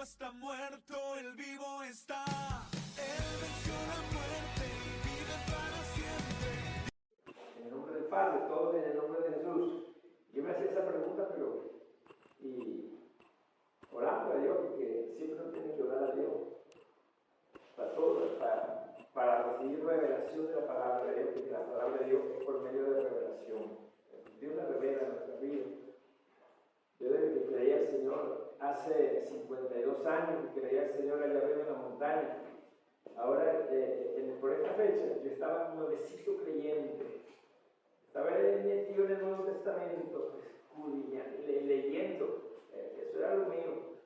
no está muerto, Él vivo está. Él venció la muerte y vive para siempre. En el nombre del Padre, todo en el nombre de Jesús. Yo me hacía esa pregunta, y orando a Dios, porque siempre uno tiene que orar a Dios para todo, para recibir revelación de la palabra de Dios, porque la palabra de Dios es por medio de revelación. Dios la revela en nuestra vida. Yo desde que creí al Señor hace 52 años, que creí al Señor allá arriba en la montaña. Ahora, por esta fecha, yo estaba nuevecito creyente. Estaba metido en el Nuevo Testamento, leyendo. Eso era lo mío.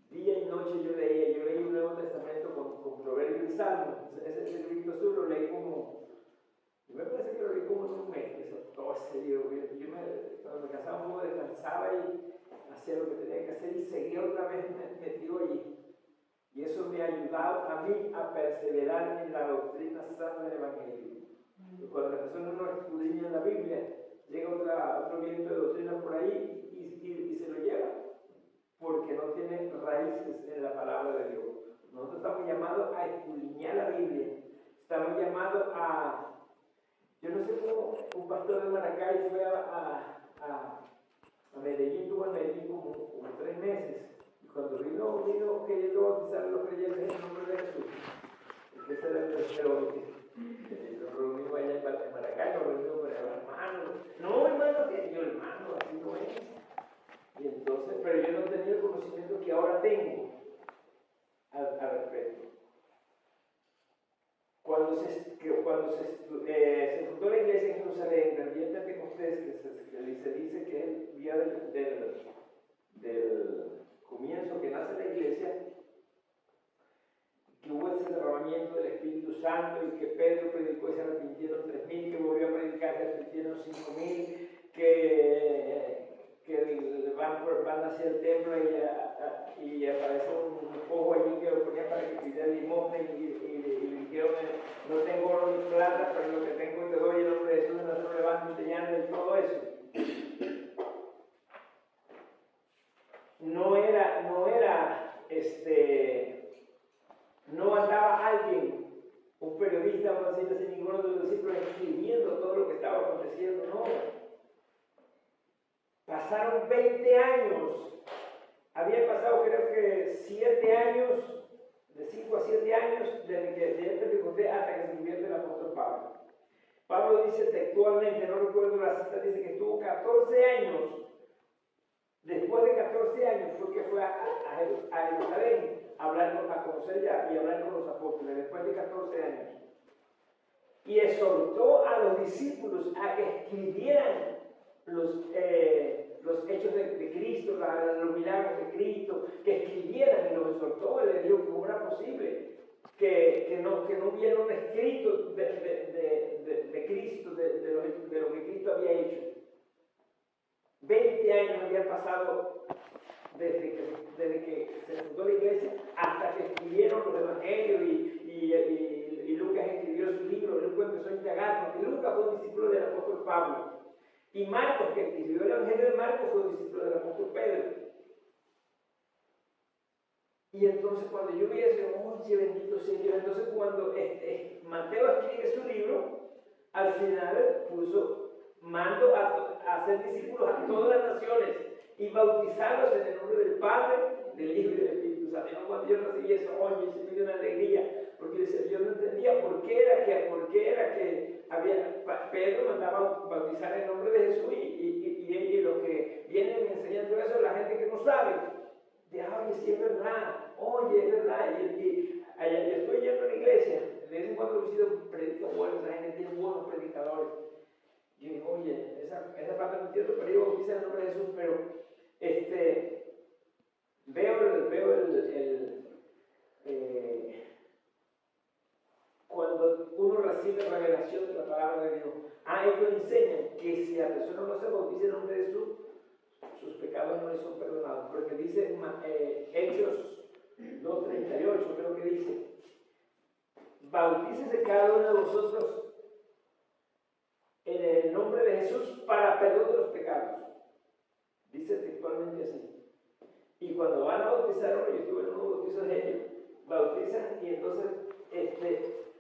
Día y noche yo leí un Nuevo Testamento con Proverbios y Salmos. Ese libro azul lo leí yo me parece que lo leí como en un mes, todo ese libro. Cuando me casaba un poco descansaba y hacía lo que tenía que hacer y seguía otra vez metido allí. Y eso me ha ayudado a mí a perseverar en la doctrina sana del Evangelio. Y cuando la persona no escudriña en la Biblia, llega otro viento de doctrina por ahí y se lo lleva, porque no tiene raíces en la palabra de Dios. Nosotros estamos llamados a escudriñar la Biblia. Estamos llamados a... Yo no sé cómo un pastor de Maracay fue a Medellín, tuvo en Medellín como 3 meses. Y cuando vino queriendo bautizar a los creyentes en el nombre de Jesús. Porque ese era el tercero. Nos reunimos allá en Maracay, nos reunimos con el hermano. No, hermano, que yo, hermano, así no es. Y entonces, pero yo no tenía el conocimiento que ahora tengo al respecto. Cuando se fundó la iglesia en Jerusalén, del día de Pentecostés, que se dice que es el día del comienzo que nace la iglesia, que hubo ese derramamiento del Espíritu Santo y que Pedro predicó y se arrepintieron 3.000, que volvió a predicar y se arrepintieron 5.000, que van hacia el templo y aparece un cojo allí que lo ponía para que pidiera limosna y le dijeron, no tengo oro ni plata, pero lo que tengo te doy en el nombre de Jesús, no se levanta y te llama y todo eso. No andaba alguien, un periodista, vamos a decir así, ninguno de los discípulos escribiendo todo lo que estaba aconteciendo, no. Pasaron 20 años, había pasado creo que 7 años, de 5 a 7 años, desde que Pentecostés hasta que se convierte el apóstol Pablo. Pablo dice textualmente, no recuerdo la cita, dice que estuvo 14 años. Después de 14 años fue que fue a Jerusalén a conocer ya y hablar con los apóstoles, después de 14 años. Y exhortó a los discípulos a que escribieran los hechos de Cristo, los milagros de Cristo, que escribieran, y los exhortó, y les dijo que era posible, que no hubiera un escrito de Cristo, de lo que Cristo había hecho. 20 años habían pasado desde que se fundó la iglesia hasta que escribieron los evangelios y Lucas escribió su libro. Lucas empezó a indagar, porque Lucas fue un discípulo del apóstol Pablo. Y Marcos, que escribió el evangelio de Marcos, fue un discípulo del apóstol Pedro. Y entonces cuando yo veía eso, oye, bendito sea Dios. Entonces cuando Mateo escribe su libro, al final mando a hacer discípulos a todas las naciones y bautizarlos en el nombre del Padre, del Hijo y del Espíritu Santo. Y cuando yo recibí eso, oye, se me dio una alegría, porque yo no entendía por qué era que Pedro mandaba bautizar en el nombre de Jesús y lo que vienen enseñando eso la gente que no sabe. De, oye, sí es verdad, oye, es verdad. Y allá yo estoy yendo a la iglesia, de vez en cuando visito predicadores buenos, la gente tiene buenos predicadores. Y yo digo, oye, esa parte no entiendo, pero yo bautizo en el nombre de Jesús, pero cuando uno recibe revelación de la palabra de Dios, ellos enseñan que si la persona no se bautiza en el nombre de Jesús, sus pecados no les son perdonados, porque dice Hechos 2:38, creo que dice, bautícese cada uno de vosotros en el nombre de Jesús para perdón de los pecados. Dice textualmente así. Y cuando van a bautizar, yo estuve en bautizos ellos, bautizan y entonces,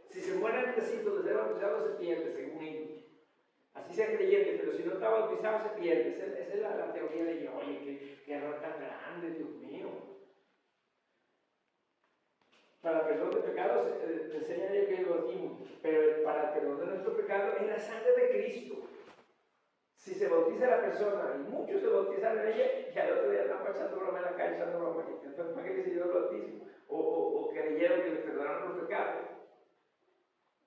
si se muere antesito de ser bautizado se pierde, según ellos. Así sea creyente, pero si no está bautizado se pierde. Esa es la teoría de ellos. Oye, qué error tan grande, Dios mío. Para el perdón de pecados, te enseñan ellos que es el bautismo, pero para el perdón de nuestro pecado es la sangre de Cristo. Si se bautiza la persona, y muchos se bautizan en ella, y al otro día están pasando broma en la calle, echando broma. Entonces, ¿para qué les dio el bautismo? O creyeron que les perdonaron los pecados.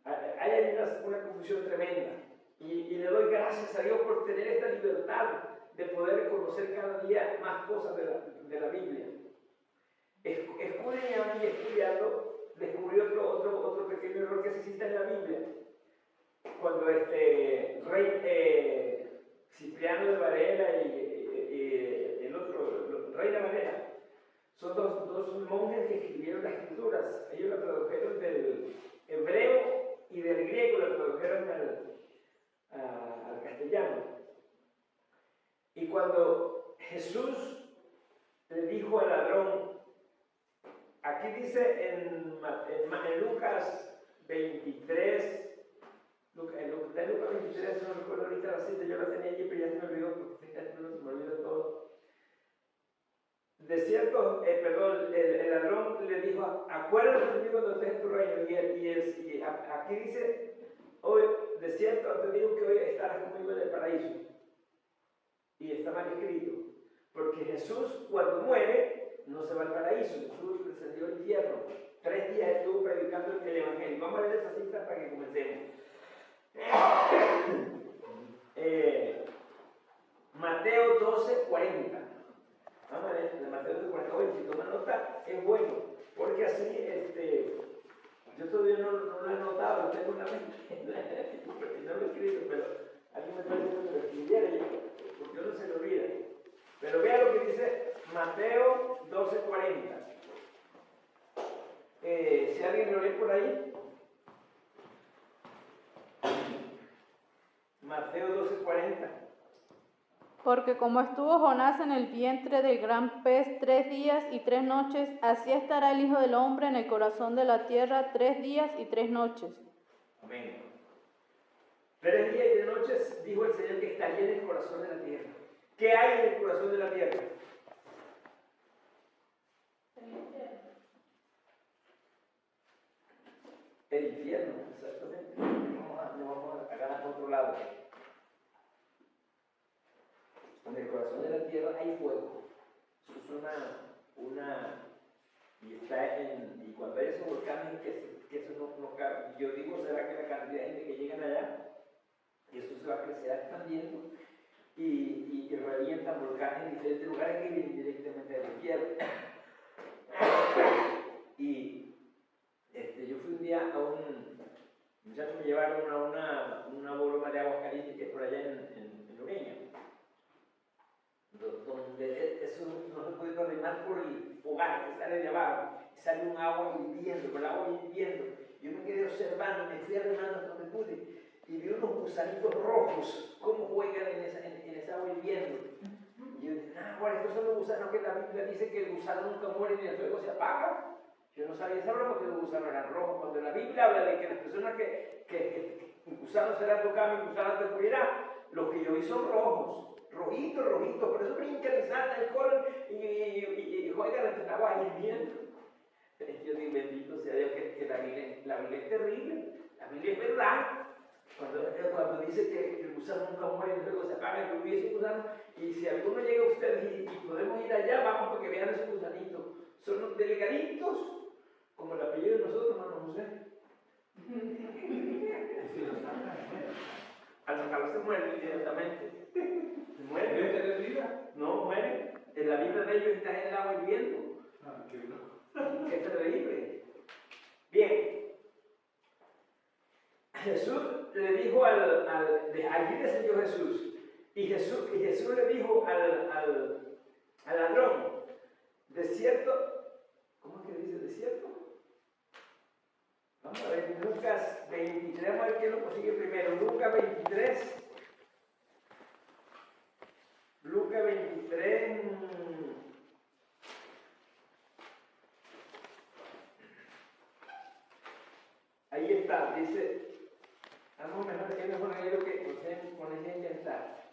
Ahí hay una confusión tremenda. Y le doy gracias a Dios por tener esta libertad de poder conocer cada día más cosas de la Biblia. Escudriñando y estudiando, descubrí otro pequeño error que existe en la Biblia. Cuando rey Cipriano de Varela y el otro, rey de Varela, son dos monjes que escribieron las escrituras. Ellos la tradujeron del hebreo y del griego, la tradujeron al castellano. Y cuando Jesús le dijo al ladrón, aquí dice en Lucas 23, en Lucas 23, no recuerdo ahorita la cita, yo la tenía allí, pero ya se me olvidó, porque se me olvidó todo. De cierto, el ladrón le dijo, acuérdate de mí cuando estés en tu reino, y aquí dice, hoy, de cierto te digo que hoy estarás conmigo en el paraíso. Y está mal escrito, porque Jesús cuando muere no se va al paraíso, Jesús descendió al infierno. 3 días estuvo predicando el evangelio. Vamos a ver esa cita para que comencemos. Mateo 12:40. Vamos a ver, de Mateo 12:40. Oye, si toma nota, es bueno, porque así, yo todavía no lo he notado, lo tengo en la mente, no lo he escrito, pero alguien me está diciendo que lo escribiera porque no se lo olvida. Pero vea lo que dice Mateo 12:40. Si alguien lo lee por ahí. Mateo 12:40. Porque como estuvo Jonás en el vientre del gran pez 3 días y 3 noches, así estará el Hijo del Hombre en el corazón de la tierra 3 días y 3 noches. Amén. 3 días y 3 noches dijo el Señor que estaría en el corazón de la tierra. ¿Qué hay en el corazón de la tierra? El infierno, exactamente. Vamos a ganar por otro lado. En el corazón de la tierra hay fuego. Eso es y cuando hay esos volcanes que eso no cabe. Yo digo, ¿será que la cantidad de gente que llegan allá, y eso se va a crecer expandiendo y revientan volcanes en diferentes lugares que vienen directamente del infierno? Y yo fui un día a muchachos me llevaron a una broma de agua caliente que es por allá en Ureña, donde eso no se puede arrimar por el fogar que sale de abajo, y sale un agua hirviendo, con el agua hirviendo. Yo me quedé observando, me fui arrimando hasta donde pude, y vi unos gusanitos rojos, cómo juegan en esa agua hirviendo. Y yo dije, bueno, estos son los gusanos que la Biblia dice que el gusano nunca muere ni el fuego se apaga. Yo no sabía esa broma porque los gusanos eran rojos. Cuando la Biblia habla de que las personas que el gusano será tocado y el gusano te morirá, los que yo vi son rojos, rojitos, por eso brincan y saltan y corren y juegan entre el agua hirviendo. Yo digo, bendito sea Dios que la Biblia es terrible, la Biblia es verdad. Cuando dice que el gusano nunca muere y luego se apaga, yo vi ese gusano, y si alguno llega a ustedes y podemos ir allá, vamos para que vean esos gusanitos. Son los delegaditos, como el apellido de nosotros, hermano José. Al sacarlo se muere inmediatamente. ¿Se muere? ¿No está en vida? No, muere. En la vida de ellos está en el agua hirviendo. Ah, qué loco. Qué terrible. Bien. Jesús le dijo allí descendió Jesús. Y Jesús le dijo al ladrón, de cierto, ¿cómo es que dice de cierto? Vamos a ver, Lucas 23, vamos a ver quién lo consigue primero. Lucas 23. Lucas 23. está, dice, vamos mejor que mejor ahí lo que pones a inventar.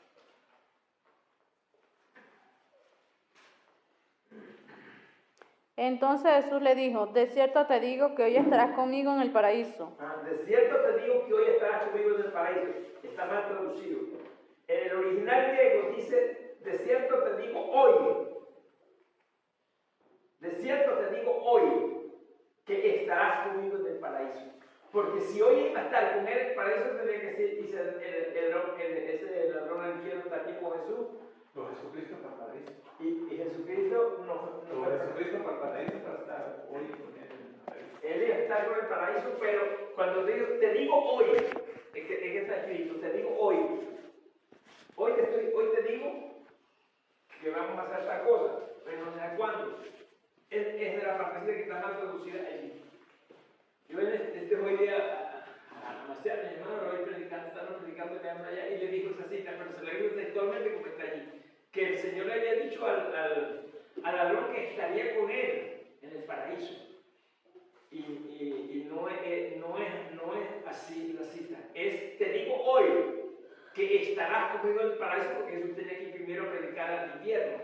Entonces Jesús le dijo, de cierto te digo que hoy estarás conmigo en el paraíso. De cierto te digo que hoy estarás conmigo en el paraíso. Está mal traducido. En el original griego dice, de cierto te digo hoy. De cierto te digo hoy que estarás conmigo en el paraíso. Porque si hoy iba a estar con él en el paraíso, tendría que ser, dice ese ladrón al infierno está aquí con Jesús. Lo Jesucristo para el paraíso. Y Jesucristo no Lo Jesucristo para el paraíso para estar hoy con él en el paraíso. Él iba a estar con el paraíso, pero cuando te digo hoy, es que está escrito, te digo hoy. Hoy te digo que vamos a hacer esta cosa, pero no sé a cuándo. Es de la partecita que está mal traducida allí. Yo hoy día a Marcial, mi hermano, lo voy predicando, estaban predicando que anda allá, y le dijo esa cita, pero se la digo textualmente como está allí, que el Señor le había dicho al ladrón que estaría con él en el paraíso. Y no es así la cita. Es, te digo hoy que estarás conmigo en el paraíso, porque Jesús tenía que ir primero a predicar al infierno.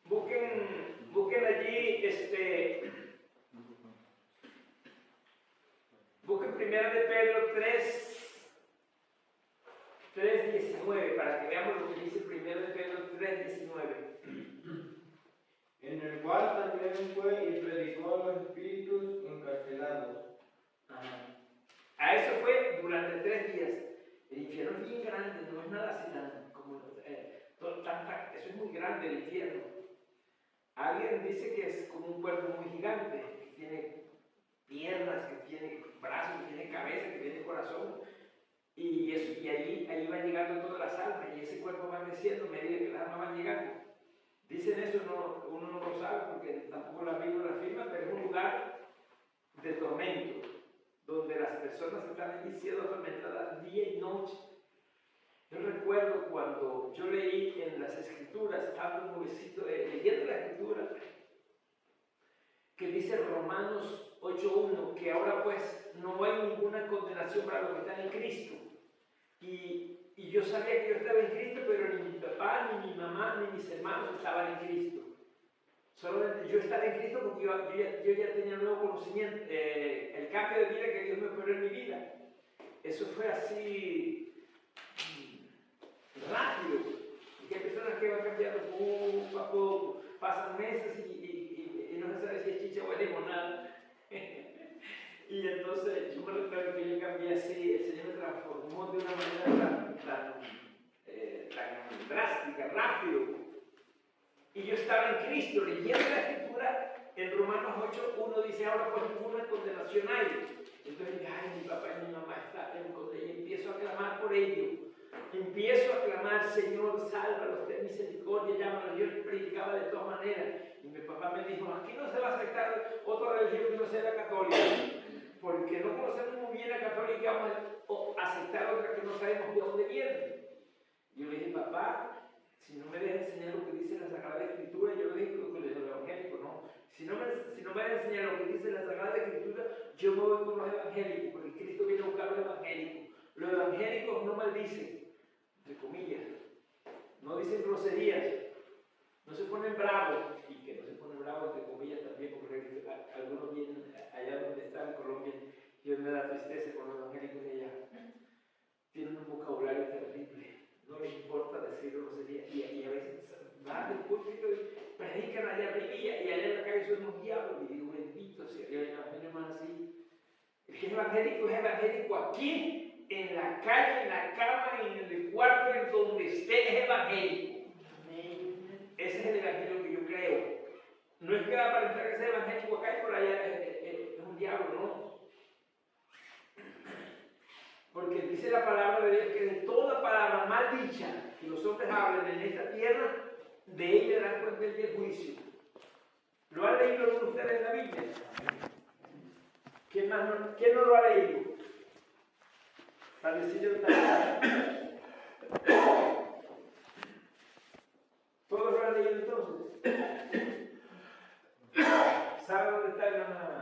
Busquen allí, busquen primero de Pedro 3:19, para que veamos lo que dice primero de Pedro 3:19. En el cual también fue y predicó a los espíritus encarcelados. A eso fue durante 3 días. El infierno es bien grande, no es nada así como eso es muy grande el infierno. Alguien dice que es como un cuerpo muy gigante, que tiene piernas, que tiene brazos, que tiene cabeza, que tiene corazón. Y allí van llegando todas las almas, y ese cuerpo va creciendo a medida que las almas van llegando. Dicen eso, uno no lo sabe porque tampoco la Biblia lo afirma, pero es un lugar de tormento, donde las personas están allí siendo atormentadas día y noche. Yo recuerdo cuando yo leí en las Escrituras, estaba un jovencito leyendo la Escritura, que dice Romanos 8:1, que ahora pues no hay ninguna condenación para los que están en Cristo. Y yo sabía que yo estaba en Cristo, pero ni mi papá, ni mi mamá, ni mis hermanos estaban en Cristo. Solamente yo estaba en Cristo porque yo ya tenía un nuevo conocimiento, el cambio de vida que Dios me operó en mi vida. Eso fue así rápido. Porque hay personas que van cambiando poco a poco, pasan meses y no se sabe si es chicha o es limonada. Y entonces yo me recuerdo que yo cambié así, el Señor me transformó de una manera tan drástica, rápido. Y yo estaba en Cristo leyendo la Escritura. En Romanos 8:1 dice, ahora pues ninguna condenación hay. Entonces dije, ay, mi papá y mi mamá están en condena. Y empiezo a clamar por ellos. Empiezo a clamar, Señor, sálvalos, ten misericordia, llámalos. Yo predicaba de todas maneras. Y mi papá me dijo, aquí no se va a aceptar otra religión que no sea la católica. Porque no conocemos muy bien la católica, vamos a aceptar otra que no sabemos de dónde viene. Yo le dije, papá, si no me dejas enseñar lo que dice la Sagrada Escritura, yo le dije lo que le digo evangélico, no. Si no me dejas enseñar lo que dice la Sagrada Escritura, yo me voy con los evangélicos, porque Cristo viene a buscar los evangélicos. Los evangélicos no maldicen, entre comillas, no dicen groserías, no se ponen bravos, y que no se ponen bravos, entre comillas, también, porque algunos vienen allá donde está en Colombia, y me da tristeza con los evangélicos de allá. Tienen un vocabulario terrible. No les importa decir grosería, y a veces van del púlpito y predican allá arriba y allá en la calle son unos diablos. Y digo, bendito sea Dios, el evangelio más así. El que es evangélico aquí, en la calle, en la cama, en el cuarto, en donde esté, es evangélico. Ese es el evangelio que yo creo. No es que va a aparentar que sea evangélico acá y por allá es un diablo, no. Porque dice la palabra de Dios que de toda palabra mal dicha que los hombres hablen en esta tierra, de ella darán cuenta el día del juicio. ¿Lo han leído alguno de ustedes en la Biblia? ¿Quién no lo ha leído? Para decirle también. ¿Todos lo han leído entonces? ¿Saben dónde está el hermano?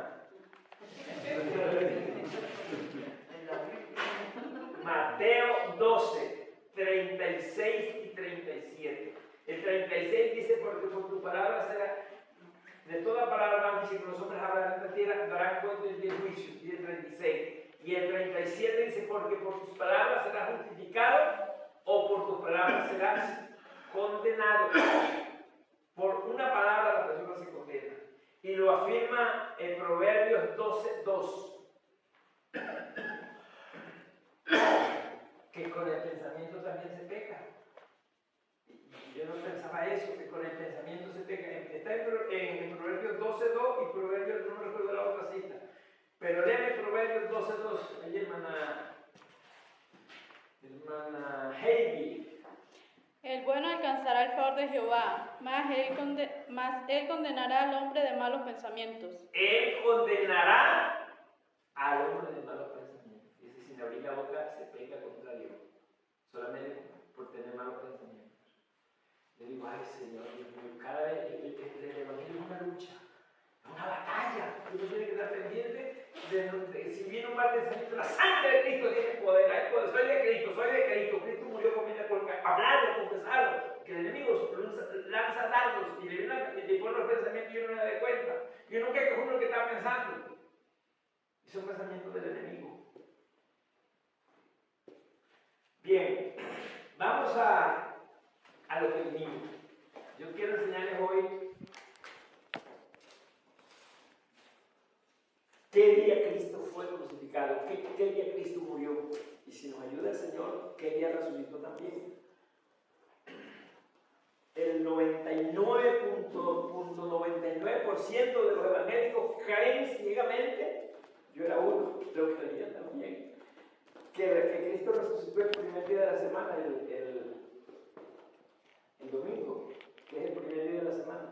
36 dice, porque por tu palabra será, de toda palabra más que si los hombres hablan en esta tierra, darán cuenta del día del juicio. Y el 36. Y el 37 dice, porque por tus palabras serás justificado o por tus palabras serás condenado. Por una palabra la persona se condena. Y lo afirma en Proverbios 12:2. Que con el pensamiento también se peca. Yo no pensaba eso, que con el pensamiento se peca. Está en Proverbios 12:2 y Proverbios, no recuerdo la otra cita. Pero léame Proverbios 12:2. Ahí hermana Heidi. El bueno alcanzará el favor de Jehová, mas él condenará al hombre de malos pensamientos. Él condenará al hombre de malos pensamientos. Dice, sin abrir la boca se peca contra Dios. Solamente por tener malos pensamientos. Yo digo, ay Señor, Dios mío, cada vez el Evangelio es una lucha, es una batalla. Uno tiene que estar pendiente de si viene un mal pensamiento, la sangre de Cristo tiene poder. Hay poder. Soy de Cristo. Cristo murió por mí, hablarlo, confesarlo. Que el enemigo lanza dardos y le pone los pensamientos y uno no me da cuenta. Y uno cree que es uno que está pensando. Y son pensamientos del enemigo. Bien, vamos a lo que vinimos. Yo quiero enseñarles hoy qué día Cristo fue crucificado, qué día Cristo murió. Y si nos ayuda el Señor, qué día resucitó también. El 99.99% de los evangélicos creen ciegamente, yo era uno, lo creía también, que Cristo resucitó el primer día de la semana, el domingo, que es el primer día de la semana.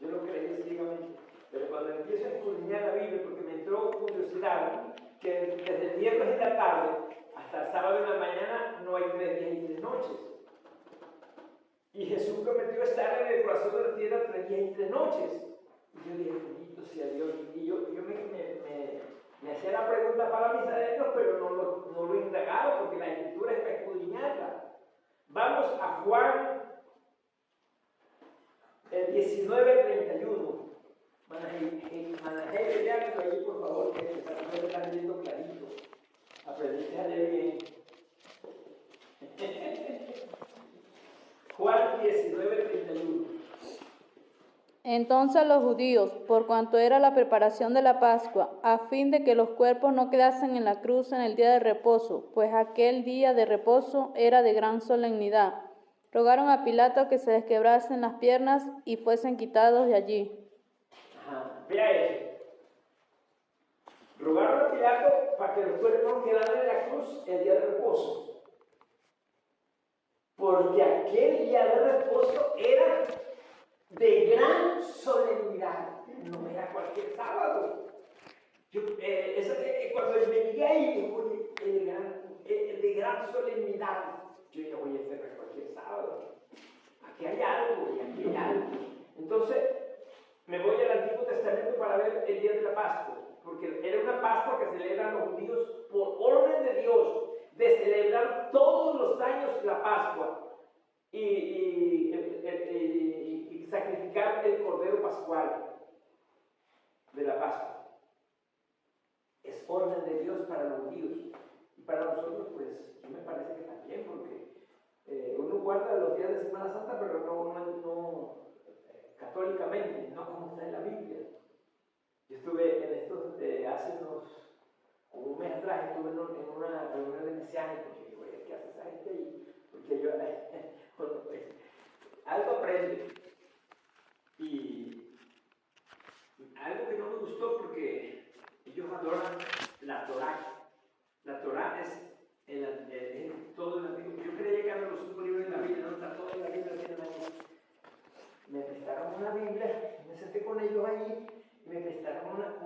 Yo lo creía ciegamente. Pero cuando empiezo a escudriñar la Biblia, porque me entró curiosidad, que desde el viernes en la tarde hasta el sábado en la mañana no hay 3 días y 3 noches. Y Jesús prometió estar en el corazón de la tierra 3 días y 3 noches. Y yo dije, bendito sea Dios. Y yo me hacía la pregunta para mis adentros, pero no lo he indagado, porque la escritura es para escudriñarla. Vamos a Juan, el 19:31. Manajé, leanlo ahí, por favor, que no lo están leyendo clarito. Aprendiste a leer bien. Juan 19:31. Entonces los judíos, por cuanto era la preparación de la Pascua, a fin de que los cuerpos no quedasen en la cruz en el día de reposo, pues aquel día de reposo era de gran solemnidad, rogaron a Pilato que se les quebrasen las piernas y fuesen quitados de allí. Vea eso. Rogaron a Pilato para que los cuerpos no quedaran en la cruz el día de reposo. Porque aquel día de reposo era de gran solemnidad. No era cualquier sábado. Cuando llegué ahí, de gran solemnidad. Yo dije, oye, este no es cualquier sábado. Aquí hay algo y aquí hay algo. Entonces, me voy al Antiguo Testamento para ver el día de la Pascua, porque era una Pascua que celebran los judíos por orden de Dios, de celebrar todos los años la Pascua y sacrificar el Cordero Pascual de la Pascua. Es orden de Dios para los judíos. Y para nosotros, pues, me parece que también, porque uno guarda los días de Semana Santa, pero no católicamente, no como está en la Biblia. Yo estuve en estos, hace como un mes atrás, estuve en una reunión de mesiánicos y digo, ¿qué hace esa gente ahí? Porque yo, bueno, pues, algo aprende. Y algo que no me gustó porque ellos adoran la Torá. La Torá es todo el Antiguo. Yo creía que eran los 5 libros de la Biblia, no está todo en la Biblia, tienen ahí. Me prestaron una Biblia, me senté con ellos allí y me prestaron una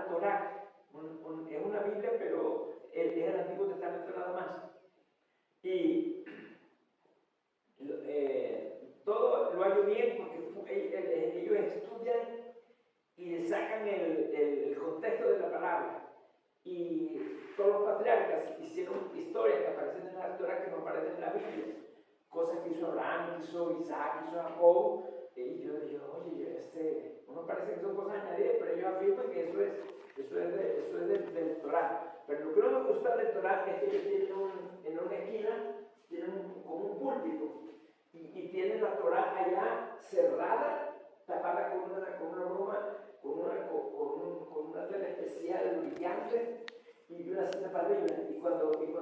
Torá. Es una Biblia, pero es el Antiguo Testamento nada más. Y todo lo hallo bien porque ellos estudian y sacan el contexto de la palabra. Y todos los patriarcas hicieron historias que aparecen en la Torá que no aparecen en la Biblia. cosas que hizo Abraham, que hizo Isaac, que hizo Jacob. Y yo dije, oye, uno parece que son cosas añadidas, pero ellos afirman que eso es del Torá. Pero lo que no me gusta del Torá es que ellos tienen en una esquina, tienen como un púlpito, y tienen la Torá allá cerrada, tapada con una broma, con una tela especial brillante y una cinta para arriba. Y cuando ven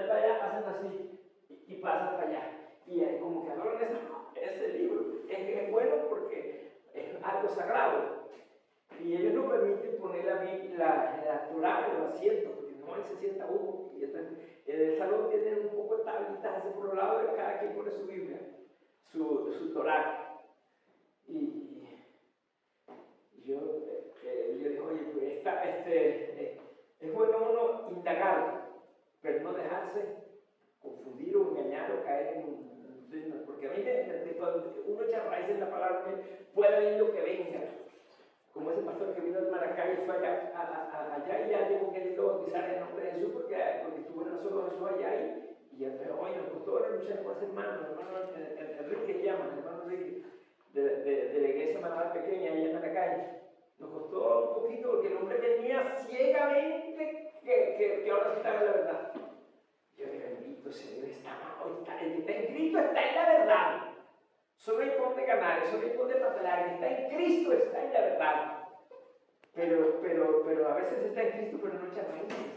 para allá, hacen así y pasan para allá. Y como que adoran ese libro. Es bueno porque es algo sagrado. Y ellos no permiten poner la Torá en los asientos, porque no se sienta uno. Y entonces, en el salón tienen un poco de tablitas así por los lados, y cada quien pone su Biblia, su Torá. Y yo dije, oye, pues es bueno uno indagar, pero no dejarse confundir o engañar o caer en porque a mí cuando uno echa raíces en la palabra, puede venir lo que venga. Como ese pastor que vino de Maracay y fue allá y ya llegó queriendo bautizar en nombre de Jesús porque estuvo en la sola de Jesús allá y ya dijo, oye, nos costó ahora luchar con ese hermano Enrique llaman, hermano Enrique, de la iglesia más pequeña allá en Maracay. Nos costó un poquito porque el hombre venía ciegamente que ahora sí estaba en la verdad. Yo le bendito sea Dios, el que está en Cristo está en la verdad. Solo hay por de ganar, solo hay por de batallar. El que está en Cristo está en la verdad. Pero a veces está en Cristo, pero no echa raíces.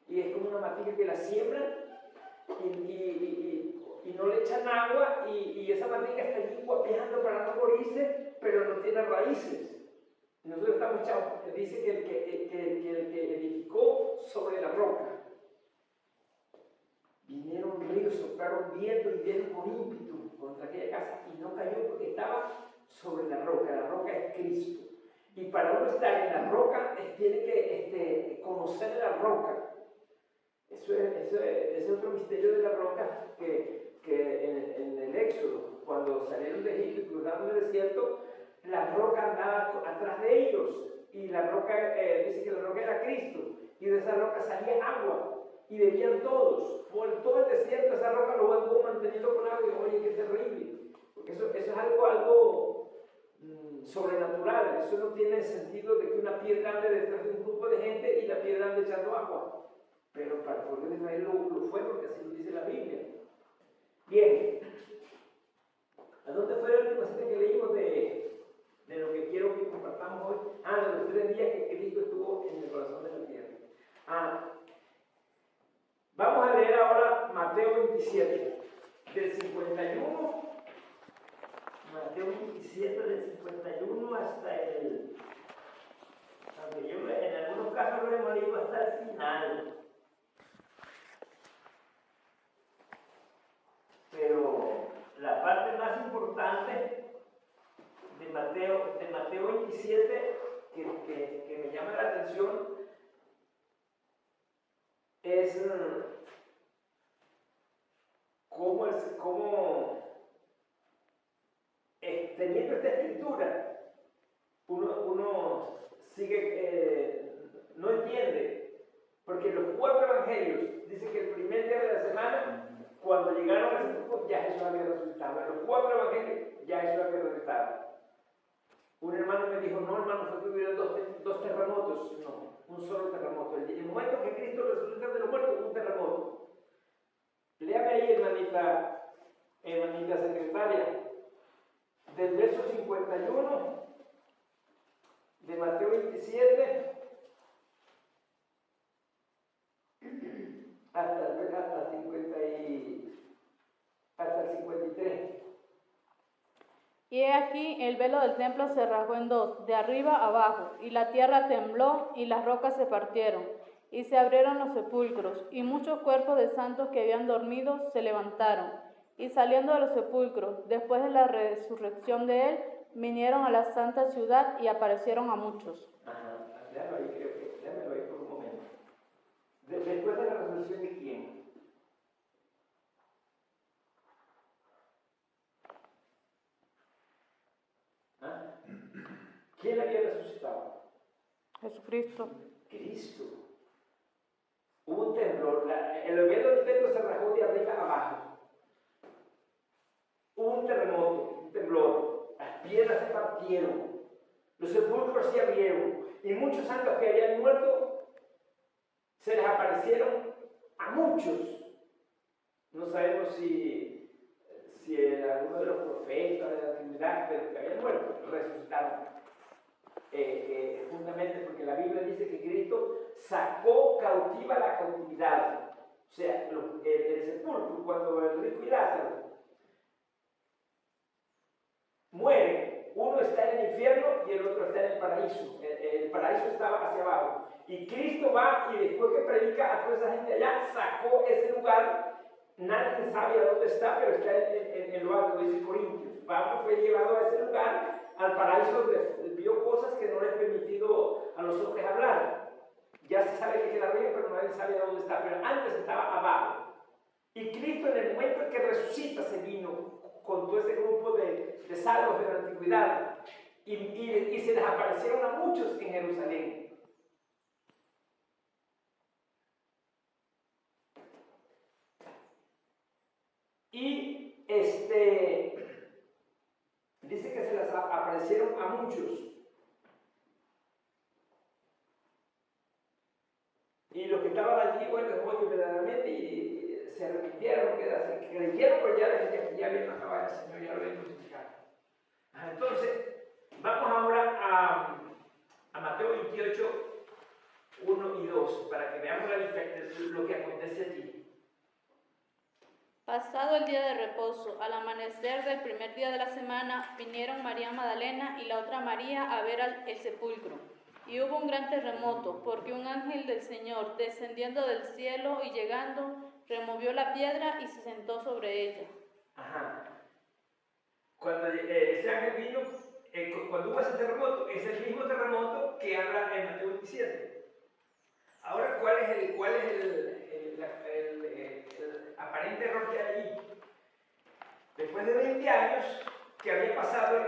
Y es como una matilla que la siembra y no le echan agua y esa matilla está allí guapeando para no morirse, pero no tiene raíces. Nosotros estamos echados, dice que el que edificó sobre la roca. Vinieron ríos, soplaron viento y dieron con ímpetu contra aquella casa y no cayó porque estaba sobre la roca es Cristo. Y para uno estar en la roca, tiene que conocer la roca. Eso es otro misterio de la roca que en el Éxodo, cuando salieron de Egipto y cruzaron el desierto, la roca andaba atrás de ellos y la roca, dice que la roca era Cristo y de esa roca salía agua. Y bebían todos, por todo el desierto, esa roca lo anduvo manteniendo con agua. Y oye, qué terrible, porque eso es algo sobrenatural. Eso no tiene sentido de que una piedra ande detrás de un grupo de gente y la piedra ande echando agua. Pero para el pueblo de Israel lo fue, porque así lo dice la Biblia. Bien, ¿a dónde fue la última cita que leímos de lo que quiero que compartamos hoy? De los 3 días que Cristo estuvo en el corazón de la tierra. Vamos a leer ahora Mateo 27, del 51, Mateo 27, del 51 hasta el, aunque yo en algunos casos lo hemos leído hasta el final, pero la parte más importante de Mateo 27 que me llama la atención es cómo teniendo esta escritura uno sigue, no entiende, porque los 4 evangelios dicen que el primer día de la semana, cuando llegaron a ese grupo, ya Jesús había resucitado. En los 4 evangelios ya Jesús había resucitado. Un hermano me dijo, no hermano, fue que hubieron dos terremotos. No, un solo terremoto. El momento que Cristo resucita de los muertos, un terremoto. Léame ahí, hermanita secretaria, del verso 51 de Mateo 27 hasta el 53. Y he aquí el velo del templo se rasgó en 2, de arriba abajo, y la tierra tembló, y las rocas se partieron, y se abrieron los sepulcros, y muchos cuerpos de santos que habían dormido se levantaron, y saliendo de los sepulcros, después de la resurrección de él, vinieron a la santa ciudad y aparecieron a muchos. Déjalo ahí por un momento. Después de la resurrección de quién? ¿Quién había resucitado? Jesucristo. Cristo. Hubo un temblor, el velo del templo se rasgó de arriba abajo. hubo un terremoto, un temblor, las piedras se partieron, los sepulcros se abrieron y muchos santos que habían muerto se les aparecieron a muchos. No sabemos si alguno de los profetas de la antigüedad, pero que habían muerto, resucitaron. Juntamente porque la Biblia dice que Cristo sacó cautiva la cautividad. O sea, el sepulcro, cuando el rico y Lázaro mueren, uno está en el infierno y el otro está en el paraíso. El paraíso estaba hacia abajo. Y Cristo va y después que predica a toda esa gente allá, sacó ese lugar. Nadie sabe a dónde está, pero está en lo alto, dice Corintios. Pablo fue llevado a ese lugar, al paraíso, donde vio cosas que no le es permitido a los hombres hablar. Ya se sabe que es la arriba, pero nadie sabe a dónde está. Pero antes estaba abajo. Y Cristo, en el momento en que resucita, se vino con todo ese grupo de salvos de la antigüedad. Y se les aparecieron a muchos en Jerusalén. Y dice que se les aparecieron a muchos. Y los que estaban allí, bueno, verdaderamente, y se arrepintieron, se creyeron, pues ya habían acabado el Señor, ya lo habían crucificado. Entonces, vamos ahora a Mateo 28, 1 y 2, para que veamos lo que acontece allí. Pasado el día de reposo, al amanecer del primer día de la semana, vinieron María Magdalena y la otra María a ver el sepulcro. Y hubo un gran terremoto, porque un ángel del Señor, descendiendo del cielo y llegando, removió la piedra y se sentó sobre ella. Ajá. Cuando ese ángel vino, cuando hubo ese terremoto, es el mismo terremoto que habla en Mateo 27. Ahora, ¿cuál es el aparente error que hay allí? Después de 20 años que había pasado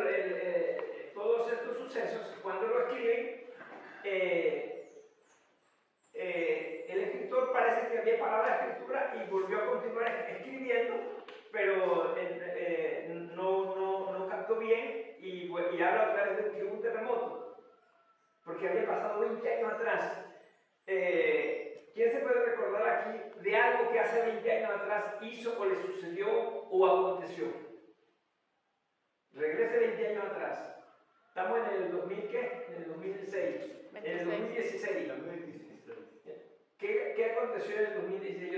todos estos sucesos, cuando lo escriben, el escritor parece que había parado la escritura y volvió a continuar escribiendo, pero no captó bien y habla otra vez de que hubo un terremoto, porque había pasado 20 años atrás. ¿Quién se puede recordar aquí de algo que hace 20 años atrás hizo o le sucedió o aconteció? Regrese 20 años atrás. Estamos en el 2000, ¿qué? En el 2006. 26. En el 2016. ¿Qué aconteció en el 2016?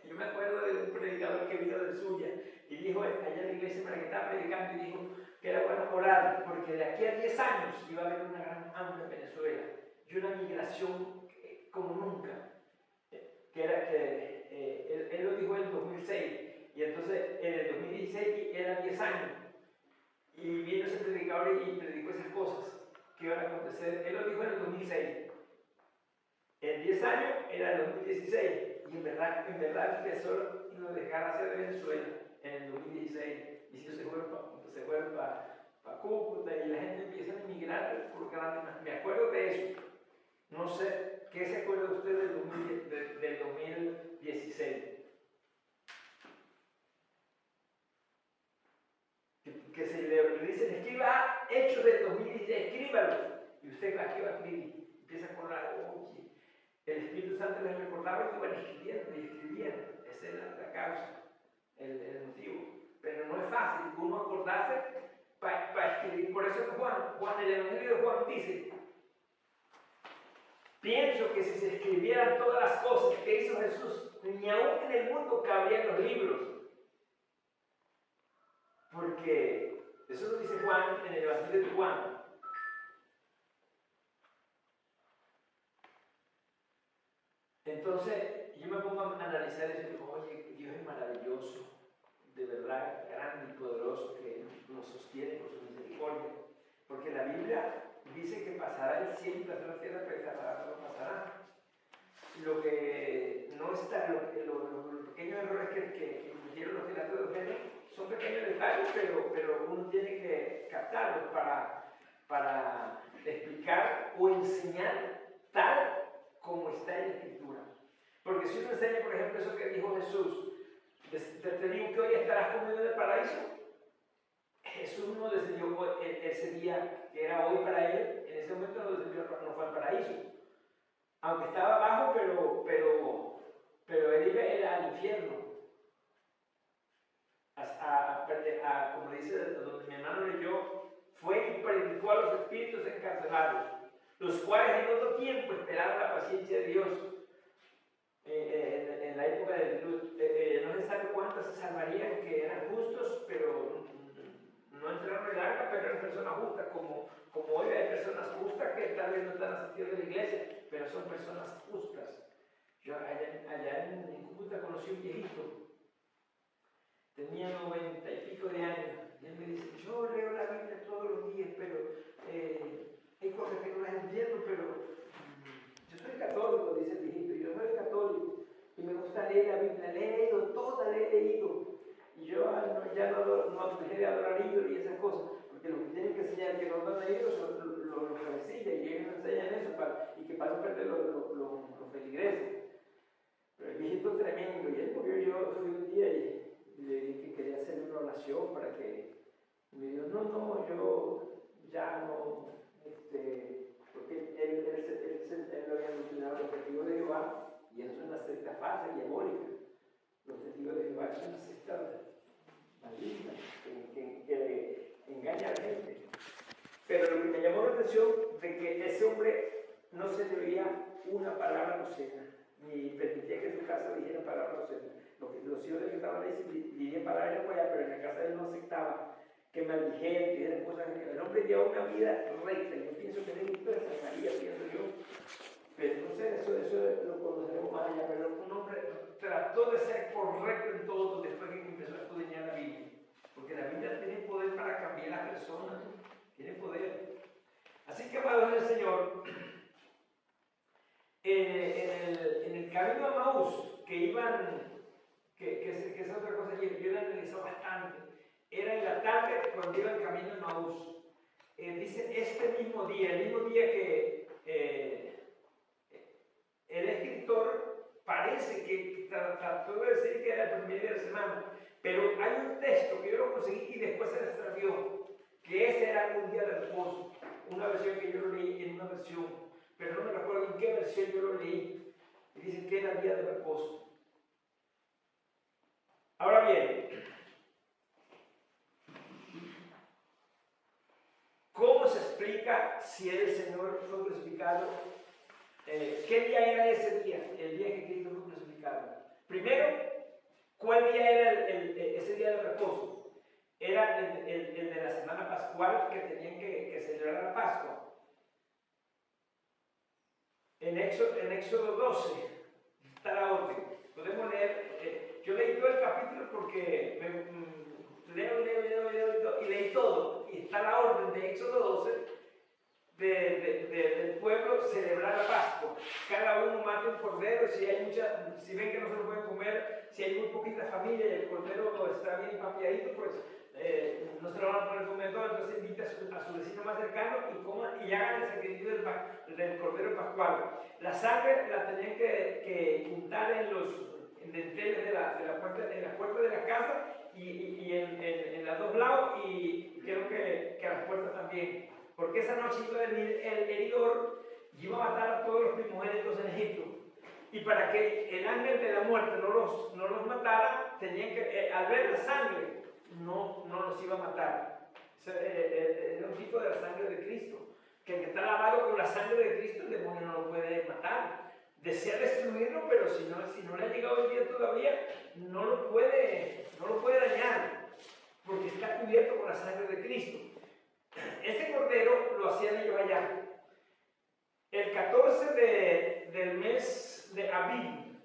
Yo me acuerdo de un predicador que vino de Suya y dijo allá en la iglesia para que estaba predicando y dijo que era bueno orar porque de aquí a 10 años iba a haber una gran hambre en Venezuela y una migración como nunca. Él lo dijo en el 2006 y entonces en el 2016 eran 10 años y vino ese predicador y predicó esas cosas que iban a acontecer. Él lo dijo en el 2006. En 10 años era el 2016 y en verdad empezó lo de dejar hacia de Venezuela en el 2016 y si se fueron para Cúcuta y la gente empieza a emigrar por grandes. Me acuerdo de eso. No sé, ¿qué se acuerda usted del 2016? Que se le dicen, escriba hechos del 2016, escríbalo. Y usted aquí va a escribir, empieza a acordar, oye, el Espíritu Santo les recordaba y iban escribiendo. Esa es la causa, el motivo. Pero no es fácil uno acordarse para escribir. Por eso Juan, el Evangelio de Juan dice, pienso que si se escribieran todas las cosas que hizo Jesús, ni aún en el mundo cabrían los libros. Porque eso lo dice Juan en el Evangelio de Juan. Entonces, yo me pongo a analizar eso y digo, oye, Dios es maravilloso, de verdad, grande y poderoso, que nos sostiene por su misericordia. Porque la Biblia dice que pasará el cielo y pasará la tierra, pero esta palabra no pasará. Lo que no está, los pequeños errores que cometieron los relatos de Eugenio son pequeños detalles, pero uno tiene que captarlos para explicar o enseñar tal como está en la Escritura. Porque si uno enseña, por ejemplo, eso que dijo Jesús, Te digo que hoy estarás conmigo en el paraíso. Jesús no decidió ese día que era hoy para él, en ese momento no decidió, no fue al paraíso. Aunque estaba abajo, pero él iba al infierno. Como dice donde mi hermano leyó, fue y predicó a los espíritus encarcelados, los cuales en otro tiempo esperaron la paciencia de Dios. En la época de luz, no se sabe cuántas se salvarían que eran justos, pero no entraron en el arca, pero eran personas justas, como hoy hay personas justas que tal vez no están asistidos de la iglesia, pero son personas justas. Yo allá en Cúcuta conocí un viejito, tenía 90 y pico de años, y él me dice, yo leo la Biblia todos los días, pero hay cosas que no las entiendo, pero yo soy católico, dice el viejito, yo soy católico, y me gusta leer la Biblia, la he leído, toda la he leído, y yo ya no dejé de adorar ídolos y esas cosas, porque lo que tienen que enseñar que no adoran ídolos son los cabecillas, y ellos enseñan eso, y que para no perder los feligreses. Pero el viejito es tremendo, y él murió. Yo fui un día y le dije que quería hacerle una oración para que, y me dijo, no, yo ya no, porque él lo había mencionado los testigos de Jehová, y eso es una secta falsa, diabólica. Los testigos de Jehová son una secta maligna, que engaña a la gente. Pero lo que me llamó la atención de que ese hombre no se le oía una palabra obscena, ni permitía que en su casa dijera palabras obscenas. Los hijos que estaban ahí dirían palabras de allá, pero en la casa de él no aceptaba que maldijeran, que dieran cosas. El hombre lleva una vida recta, y yo pienso que es un San María, pienso yo. Pero no sé, eso lo conoceremos más allá, pero un hombre trató de ser correcto en todo después que empezó a estudiar la Biblia. Porque la Biblia tiene poder para cambiar a las personas, tiene poder. Así que, amados del Señor, en el camino a Maús, que iban, que es otra cosa que yo la analizó bastante, era en la tarde cuando iban camino a Maús. Dice este mismo día, el mismo día que el escritor parece que trató de decir que era el primer día de la semana, pero hay un texto que yo lo conseguí y después se extravió, que ese era un día de reposo, una versión que yo lo leí en una versión, pero no me recuerdo en qué versión yo lo leí, y dice que era día de reposo. Ahora bien, ¿cómo se explica si el Señor fue crucificado? ¿Qué día era ese día? El día que Cristo fue crucificado. Primero, ¿cuál día era ese día de reposo? Era el de la semana pascual, que tenían que celebrar la Pascua. En Éxodo 12 está la orden. Podemos leer, yo leí todo el capítulo porque leo y leí todo. Y está la orden de Éxodo 12 del pueblo celebrar la Pascua. Cada uno mata un cordero, si ven que no se lo pueden comer, si hay muy poquita familia y el cordero no está bien papiadito, pues no se lo van a poder comer todo, entonces invita a su vecino más cercano y coman y hagan el sacrificio del cordero pascual. La sangre la tenían que untar en los dinteles en las puertas de la casa y en los dos lados, y creo que a las puertas también. Porque esa noche iba a venir el heridor y iba a matar a todos los primogénitos en Egipto. Y para que el ángel de la muerte no los matara, tenían que, al ver la sangre, no los iba a matar. Era un tipo de la sangre de Cristo. Que el que está lavado con la sangre de Cristo, el demonio no lo puede matar. Desea destruirlo, pero si no le ha llegado el día todavía, no lo puede dañar. Porque está cubierto con la sangre de Cristo. Este cordero lo hacían ellos allá. El 14 del mes de Abib,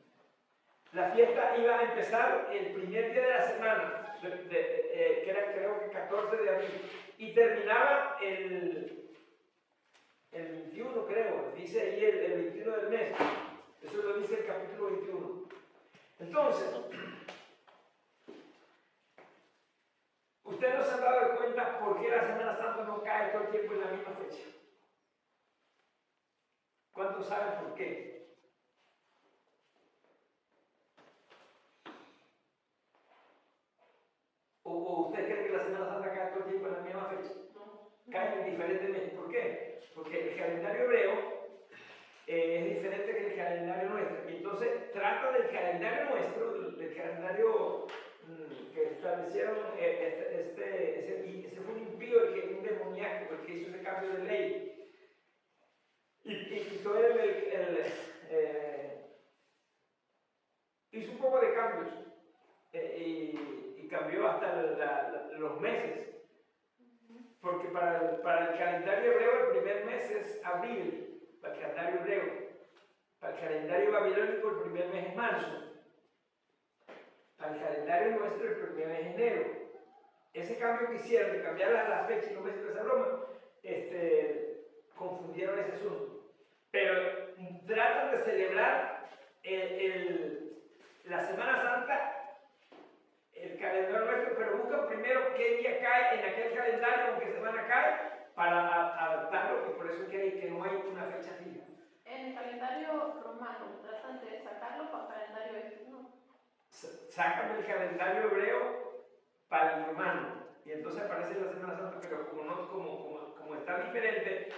la fiesta iba a empezar el primer día de la semana, que era creo que 14 de Abib, y terminaba el 21, creo, dice ahí el 21 del mes. Eso lo dice el capítulo 21. Entonces, ustedes no se han dado cuenta por qué la Semana Santa no cae todo el tiempo en la misma fecha. ¿Cuántos saben por qué? ¿O usted cree que la Semana Santa cae todo el tiempo en la misma fecha? Cae en diferentes meses. ¿Por qué? Porque el calendario hebreo es diferente que el calendario nuestro. Y entonces trata del calendario nuestro, del calendario que establecieron, ese fue un impío, el que un demoníaco, el que hizo ese cambio de ley. Y quitó hizo un poco de cambios y cambió hasta los meses. Porque para el calendario hebreo el primer mes es abril, para el calendario hebreo. Para el calendario babilónico el primer mes es marzo. Para el calendario nuestro el primer mes es enero. Ese cambio que hicieron de cambiar la fecha y los meses de esa broma, confundieron ese asunto. Pero tratan de celebrar la Semana Santa, el calendario nuestro, pero buscan primero qué día cae en aquel calendario o qué semana cae para adaptarlo, y por eso es que no hay una fecha fija. En el calendario romano tratan de sacarlo para el calendario este, ¿no? Sacan el calendario hebreo para el romano y entonces aparece la Semana Santa, pero como está diferente,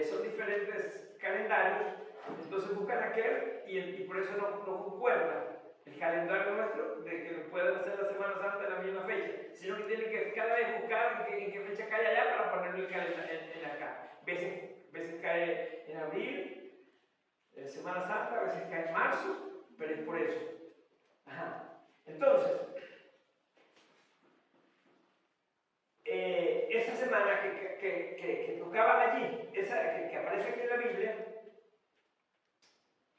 son diferentes calendarios, entonces buscan aquel y por eso no concuerda el calendario nuestro de que puedan hacer la Semana Santa en la misma fecha, sino que tienen que cada vez buscar en qué fecha cae allá para ponerlo el calendario en acá. Veces cae en abril, Semana Santa, a veces cae en marzo, pero es por eso. Ajá. Entonces, esa semana que tocaba allí, esa que aparece aquí en la Biblia,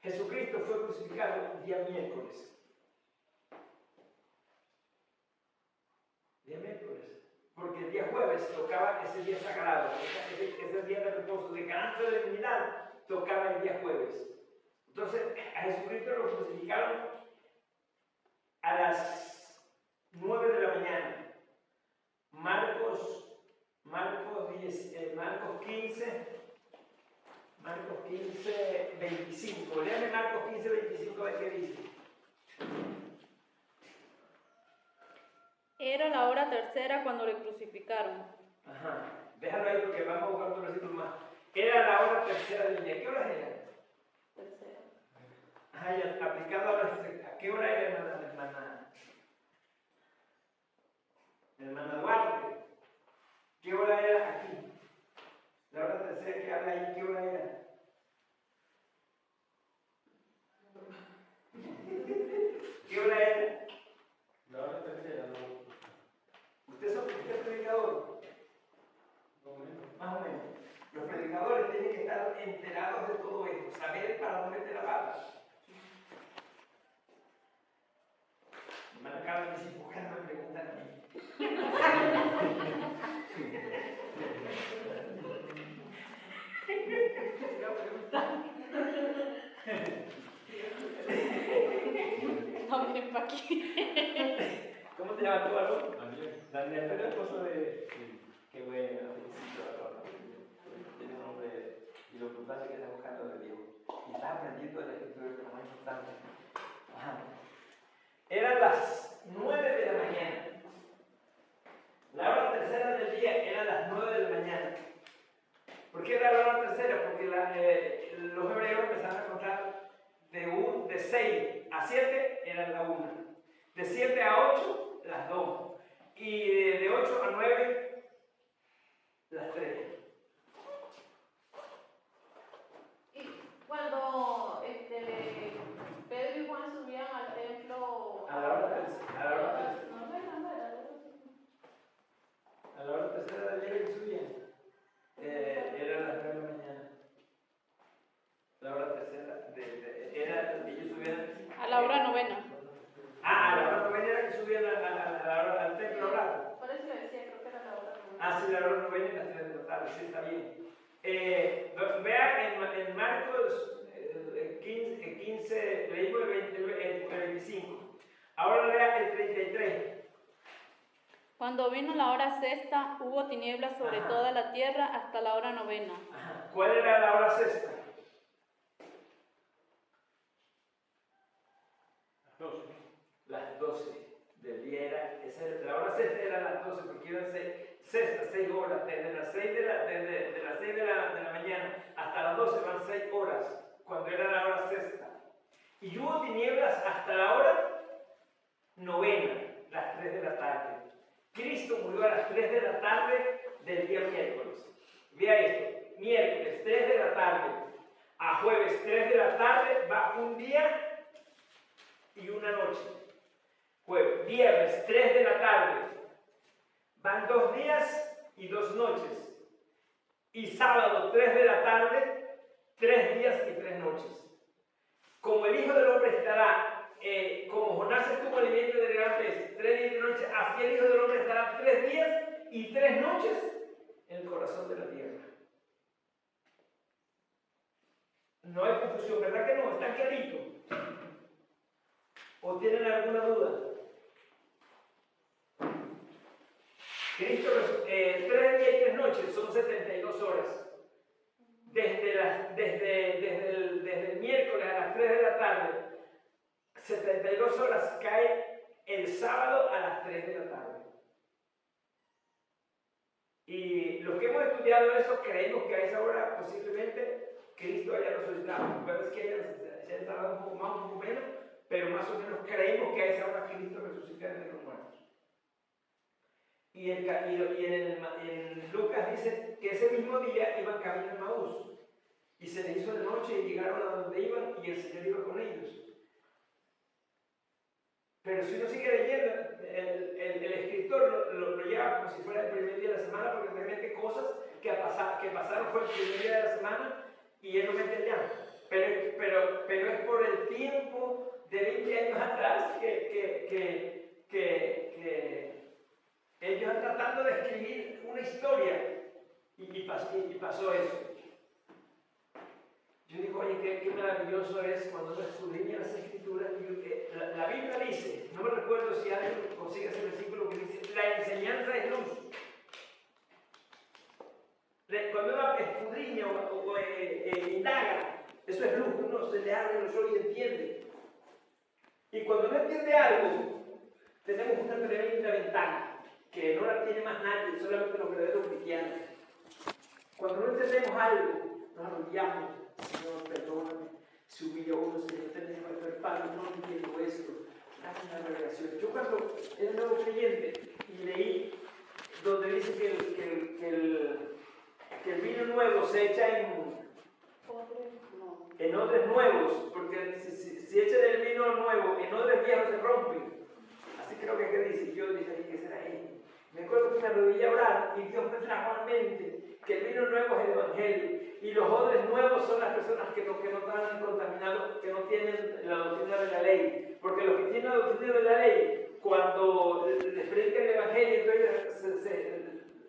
Jesucristo fue crucificado el día miércoles. Día miércoles. Porque el día jueves tocaba ese día sagrado, ese día de reposo, de ganancia de divinidad, tocaba el día jueves. Entonces, a Jesucristo lo crucificaron a las 9 de la mañana. Marcos 15, 25. Léame Marcos 15, 25, a ver qué dice. Era la hora tercera cuando le crucificaron. Ajá. Déjalo ahí porque vamos a buscar otro versículo más. Era la hora tercera del día. ¿Qué horas era? Tercero. Ajá, ya, aplicado ¿a qué hora era, hermana Duarte? ¿Qué hora era aquí? La hora tercera que habla ahí, ¿qué hora era? ¿Qué hora era? La hora tercera, no. ¿Usted es predicador? Más o menos. Los predicadores tienen que estar enterados de todo esto, saber para dónde meter la pata. Hermana Carmen dice, ¿por qué no me preguntan a mí? No, miren para aquí. ¿Cómo te llamas tú, Alonso? Daniel. Daniel, ¿tú eres el esposo de...? Sí. Qué bueno, lo felicito, Alonso. Tiene un nombre y lo importante que está buscando de Dios. Y está aprendiendo de la escritura, que es lo más importante. Ajá. Eran las 9 de la mañana. La hora tercera del día era las 9 de la mañana. ¿Por qué era la hora tercera? Porque los hebreos empezaron a contar de 6 a 7 era la 1. De 7 a 8, las 2. Y de 8 a 9, las 3. Y cuando Pedro y Juan subían al templo A la hora tercera. A la hora tercera. No, A la hora tercera del día que subían. Era las 9 de la mañana. La hora tercera. Ellos subían. A la hora novena. A la hora novena era que subían al templo a orar. por eso decía, creo que era la hora. Sí, la hora novena y las 3 de la tarde, sí, está bien. Vea en Marcos 15, leímos el 25. Ahora lea el 33. Cuando vino la hora sexta, hubo tinieblas sobre Ajá. toda la tierra hasta la hora novena. Ajá. ¿Cuál era la hora sexta? Las 12. Las 12 del día era, la hora sexta era cesta, 6 horas, desde las 6 de la mañana hasta las 12 van 6 horas, cuando era la hora sexta. Y hubo tinieblas hasta la hora novena, las 3 de la tarde. Cristo murió a las 3 de la tarde del día miércoles. Vea esto, miércoles 3 de la tarde a jueves 3 de la tarde va un día y una noche. Jueves, viernes 3 de la tarde van 2 días y 2 noches. Y sábado 3 de la tarde, 3 días y 3 noches. Como el Hijo del Hombre estará, como Jonás estuvo en el vientre del gran pez, 3 días y 3 noches, así el Hijo del Hombre estará 3 días y 3 noches en el corazón de la tierra. No hay confusión, ¿verdad que no? ¿Está clarito? ¿O tienen alguna duda? Cristo, 3 días y 3 noches son 72 horas. Desde el miércoles a las 3 de la tarde, 72 horas cae el sábado a las 3 de la tarde. Y los que hemos estudiado eso creemos que a esa hora posiblemente Cristo haya resucitado. Puede que haya tardado un poco más, un poco menos, pero más o menos creemos que a esa hora Cristo resucita de los muertos. Y en Lucas dice que ese mismo día iban camino a Emaús. Y se les hizo de noche y llegaron a donde iban y el Señor iba con ellos. Pero si uno sigue leyendo, el escritor lo lleva como si fuera el primer día de la semana, porque realmente cosas que pasaron fue el primer día de la semana y él lo mete allá. Pero es por el tiempo de 20 años atrás que ellos están tratando de escribir una historia y pasó eso. Yo digo, oye, qué maravilloso es cuando uno escudriña las escrituras. La Biblia dice, no me recuerdo si alguien consigue ese versículo que dice, la enseñanza es luz. Cuando uno escudriña o indaga, eso es luz, uno se le abre los ojos y entiende. Y cuando uno entiende algo, tenemos una tremenda ventaja, que no la tiene más nadie, solamente los verdaderos cristianos. Cuando no entendemos algo, nos arrodillamos. Señor, perdóname, se humilla uno, Señor, te dejo de Padre, no entiendo esto, dame una revelación. Yo cuando era nuevo creyente y leí donde dice que el vino nuevo se echa en odres nuevos, porque si echa del vino nuevo en odres viejos se rompen. Así creo que dice, yo dije, ¿qué será ahí? Me acuerdo que me arrodillé a orar y Dios me trajo a la mente que el vino nuevo es el Evangelio y los odres nuevos son las personas que no están contaminados, que no tienen la doctrina de la ley. Porque los que tienen la doctrina de la ley, cuando les predican el Evangelio, entonces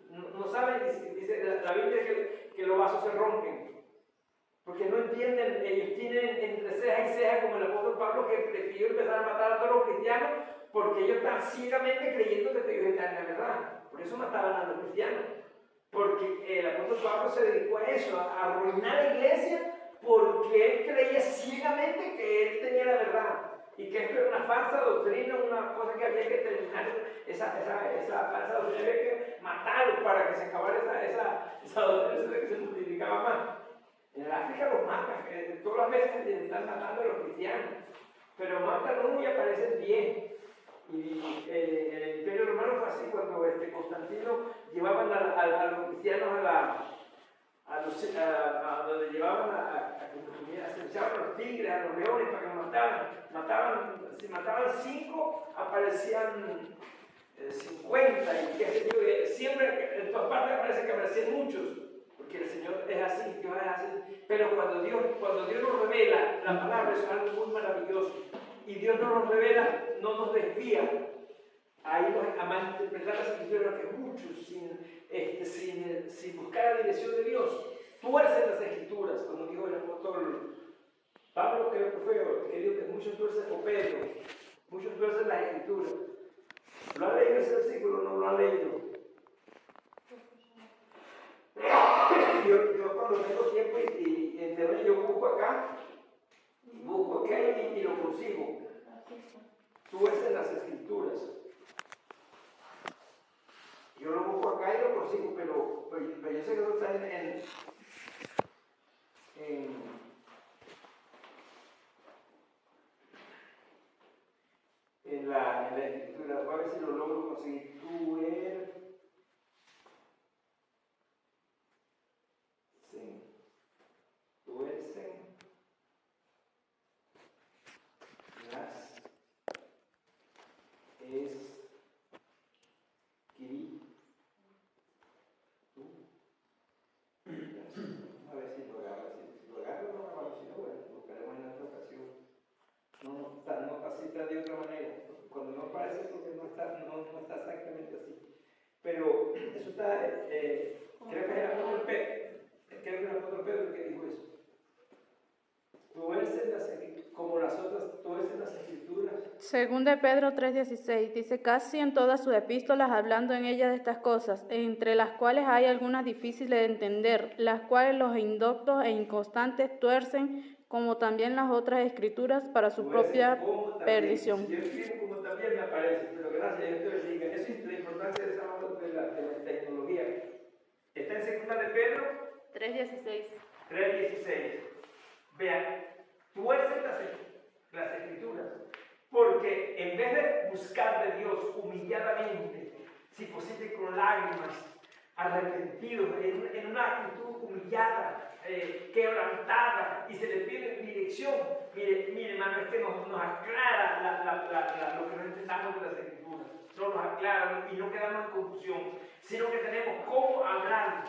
no saben, dice la Biblia que los vasos se rompen. Porque no entienden, ellos tienen entre ceja y ceja, como el apóstol Pablo, que prefirió empezar a matar a todos los cristianos, porque ellos están ciegamente creyendo que ellos están en la verdad. Por eso mataban a los cristianos. Porque el apóstol Pablo se dedicó a eso, a arruinar la iglesia, porque él creía ciegamente que él tenía la verdad. Y que esto era una falsa doctrina, una cosa que había que terminar, esa falsa doctrina había que matarlos para que se acabara esa doctrina que se multiplicaba más. En el África los matan, todas las veces están matando a los cristianos, pero matan uno y aparecen 10. Y en el Imperio Romano fue así, cuando Constantino llevaban a los cristianos a donde llevaban se echaban a los tigres, a los leones para que los mataban. Si mataban 5, aparecían 50, y qué sé yo, siempre en todas partes parece que aparecían muchos. Porque el Señor es así, Dios es así. Pero cuando Dios nos revela la palabra, es algo muy maravilloso. Y Dios no nos revela, no nos desvía. Ahí nos aman interpretar las escrituras, que muchos, sin buscar la dirección de Dios, tuercen las escrituras, como dijo el apóstol Pablo, creo que fue, que dijo que muchos tuercen, o Pedro, muchos tuercen las escrituras. ¿Lo han leído ese versículo? No lo han leído. Yo cuando tengo tiempo y internet, yo busco acá y lo consigo. Tú ves en las escrituras. Yo lo busco acá y lo consigo, pero yo sé que eso está en la escritura. Voy a ver si lo logro conseguir. Tuercen las a ver si lo agarro, si lo agarro no me agarro, si no, bueno, buscaremos en otra ocasión. No así está de otra manera, cuando no parece porque no está exactamente así. Pero eso está, creo que es el apóstol Pedro que dijo eso. Como las otras, tuercen las escrituras. Según de Pedro 3:16, dice casi en todas sus epístolas hablando en ellas de estas cosas, entre las cuales hay algunas difíciles de entender, las cuales los indoctos e inconstantes tuercen, como también las otras escrituras para su propia perdición. Si yo escribo como también me aparece, pero gracias, Dios te bendiga. Eso es la importancia de la tecnología. Está en segunda de Pedro 3:16. Vean, tuercen las escrituras, porque en vez de buscar de Dios humilladamente, si posible con lágrimas, arrepentidos, en una actitud humillada, quebrantada, y se le pide dirección, mire hermano, es que nos aclara lo que no entendamos de las escrituras, no nos aclara y no quedamos en confusión, sino que tenemos cómo hablar,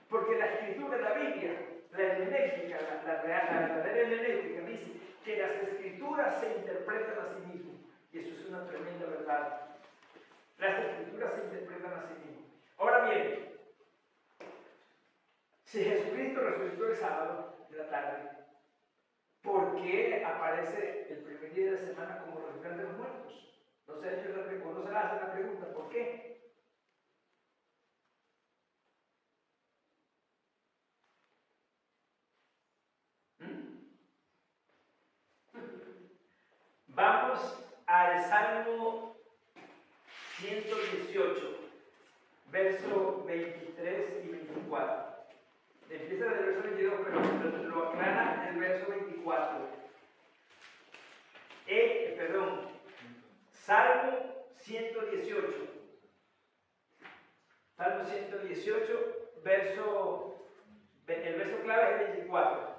porque la escritura de la Biblia, la hermenéutica, la verdadera hermenéutica dice que las escrituras se interpretan a sí mismas, y eso es una tremenda verdad. Las escrituras se interpretan a sí mismas. Ahora bien, si Jesucristo resucitó el sábado de la tarde, ¿por qué aparece el primer día de la semana como resucitante de los muertos? No se hace la pregunta, ¿por qué? Vamos al Salmo 118, verso 23 y 24. Empieza del verso 22, pero lo aclara el verso 24. Salmo 118. Salmo 118, el verso clave es el 24.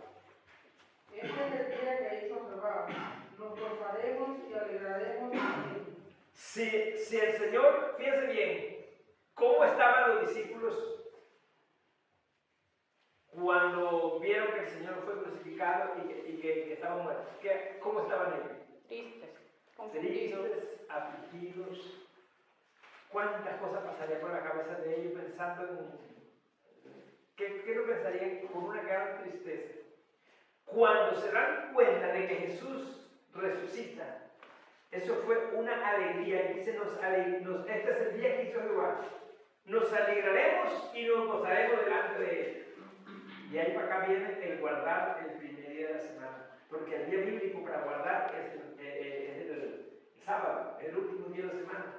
Este es el día que hizo Jehová. Nos gozaremos y alegraremos en él. Si el Señor, fíjense bien, ¿cómo estaban los discípulos cuando vieron que el Señor fue crucificado y que estaba muerto? ¿Cómo estaban ellos? Tristes, confundidos. Tristes, afligidos. ¿Cuántas cosas pasarían por la cabeza de ellos pensando en... ¿Qué no pensarían con una gran tristeza? Cuando se dan cuenta de que Jesús resucita, eso fue una alegría. Dice, este es el día que hizo Jehová. Nos alegraremos y nos gozaremos delante de él. Y ahí para acá viene el guardar el primer día de la semana. Porque el día bíblico para guardar es el sábado, el último día de la semana.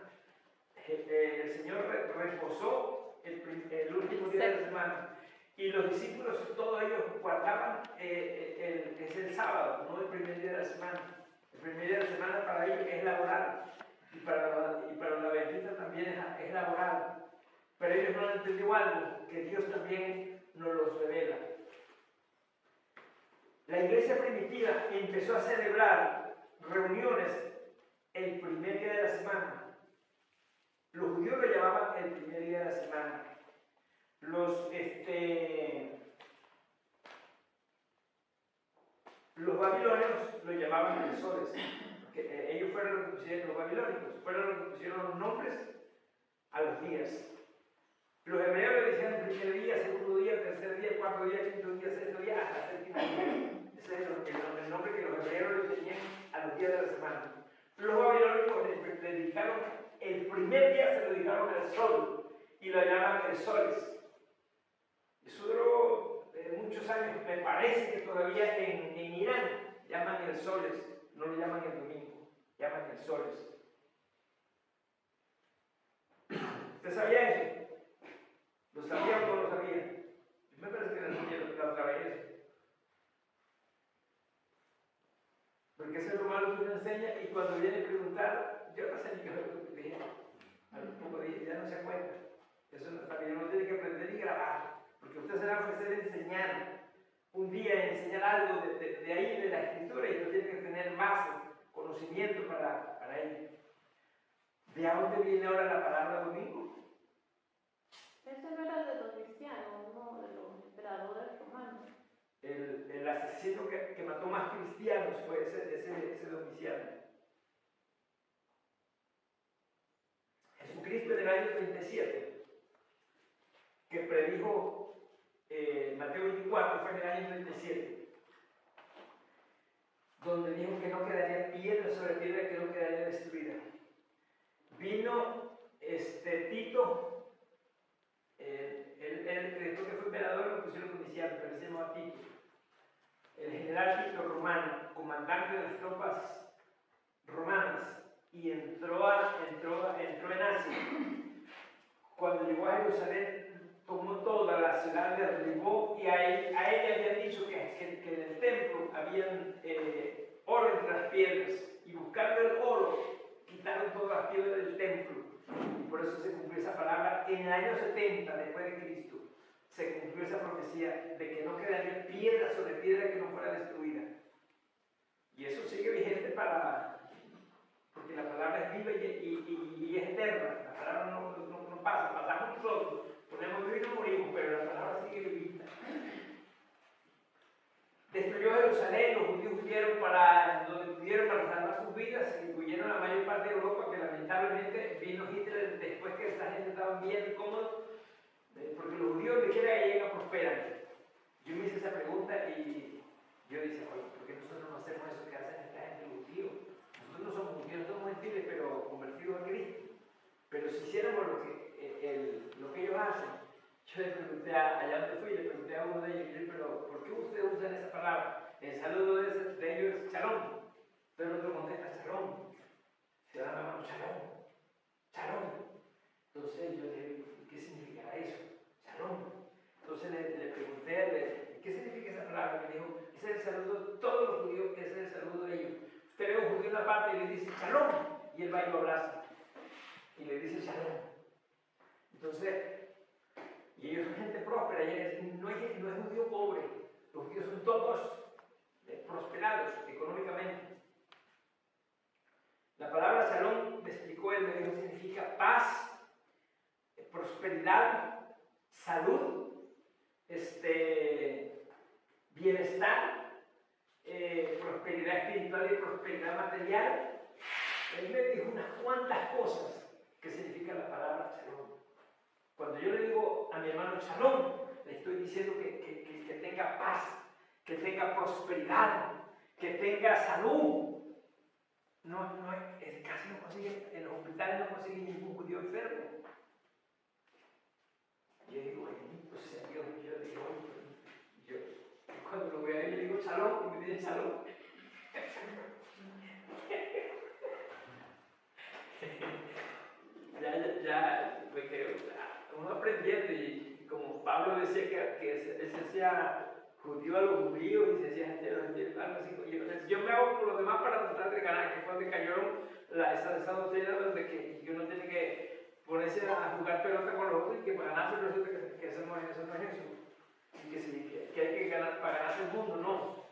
El Señor reposó el último día de la semana. Y los discípulos, todos ellos guardaban, es el sábado, no el primer día de la semana. El primer día de la semana para ellos es laboral. Y para los adventistas también es laboral. Pero ellos no han entendido algo, que Dios también nos los revela. La iglesia primitiva empezó a celebrar reuniones el primer día de la semana. Los judíos lo llamaban el primer día de la semana. Los babilonios lo llamaban el soles. Ellos fueron los que pusieron, los babilónicos, fueron los que pusieron los nombres a los días. Los hebreos le decían primer día, segundo día, tercer día, cuarto día, quinto día, sexto día, hasta séptimo día. Ese es el nombre que los hebreos le tenían a los días de la semana. Los babilónicos le dedicaron, el primer día se lo dedicaron al sol y lo llamaban el soles. Eso duró muchos años. Me parece que todavía en Irán llaman el soles, no lo llaman el domingo, llaman el soles. enseña y cuando viene a preguntar, yo no sé ni qué es lo que dije. A los pocos días ya no se acuerda. Eso también uno tiene que aprender y grabar, porque usted se va a ofrecer a enseñar un día, enseñar algo de ahí, de la escritura, y usted tiene que tener base, conocimiento para ello. ¿De dónde viene ahora la palabra domingo? Ese no era de los cristianos, no de los emperadores romanos. El asesino que mató más cristianos fue ese Domiciano. Jesucristo en el año 37, que predijo Mateo 24, fue en el año 37, donde dijo que no quedaría piedra sobre piedra que no quedaría destruida. Vino Tito, el creyó que fue emperador, lo pusieron Domiciano, pero se llamaba Tito. El general Tito romano, comandante de las tropas romanas, y entró en Asia. Cuando llegó a Jerusalén, tomó toda la ciudad, derribó, y a él le habían dicho que en el templo habían oro entre las piedras, y buscando el oro, quitaron todas las piedras del templo. Y por eso se cumplió esa palabra en el año 70 después de Cristo. Se cumplió esa profecía de que no quedaría piedra sobre piedra que no fuera destruida. Y eso sigue vigente porque la palabra es viva y es eterna. La palabra no pasa, pasamos nosotros, ponemos vivir y no morimos, pero la palabra sigue viva. Destruyó Jerusalén, los judíos huyeron donde pudieron para salvar sus vidas, y huyeron a la mayor parte de Europa, que lamentablemente vino Hitler después que esta gente estaba bien cómodos, porque los judíos donde quiera que lleguen prosperan. Yo me hice esa pregunta y yo dije, oye, ¿por qué nosotros no hacemos eso que hacen esta gente los judíos? Nosotros no somos judíos, somos gentiles, pero convertidos a Cristo. Pero si hiciéramos lo que ellos hacen, yo le pregunté allá donde fui, le pregunté a uno de ellos, pero ¿por qué ustedes usan esa palabra? El saludo de ellos es shalom. Pero el otro contesta shalom. Se da la mano shalom. Shalom. Entonces yo le dije, ¿qué significará eso? Shalom. Entonces le pregunté a él, ¿qué significa esa palabra? Me dijo, ese es el saludo de todos los judíos, ese es el saludo de ellos. Usted ve a un judío en una parte y le dice shalom, y él va y lo abraza. Y le dice shalom. Entonces, y ellos son gente próspera, no es judío pobre, los judíos son todos prosperados económicamente. La palabra shalom, me explicó él, me dijo, significa paz, prosperidad, salud, bienestar, prosperidad espiritual y prosperidad material. Él me dijo unas cuantas cosas que significa la palabra shalom. Cuando yo le digo a mi hermano shalom, le estoy diciendo que tenga paz, que tenga prosperidad, que tenga salud. Casi no consigue, en los hospitales no consigue ningún judío enfermo. Y yo digo, bendito sea Dios. Yo digo, yo cuando lo veo a él, le digo shalom, y me dice shalom. ya me quedo, uno aprendiendo, y como Pablo decía que él se hacía judío a los judíos y se hacía gente a los gentiles, algo así. Yo me hago por los demás para tratar de ganar, que fue donde cayeron esa doctrina donde que uno tiene que ponerse a jugar pelota con los otros y que para ganarse resulta que eso no es eso. Y que hay que ganar para ganarse el mundo, no.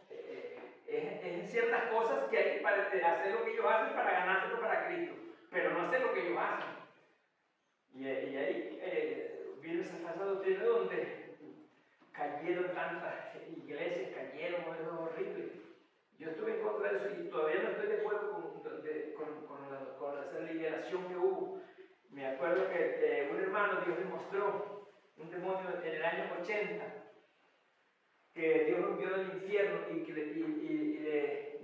Es en ciertas cosas que hay que hacer lo que ellos hacen para ganárselo para Cristo, pero no hacer lo que ellos hacen. Y ahí viene esa falsa doctrina donde cayeron tantas iglesias, cayeron, es horrible. Yo estuve en contra de eso y todavía no estoy de acuerdo con esa liberación que hubo. Me acuerdo que un hermano, Dios le mostró un demonio en el año 80, que Dios lo envió del infierno y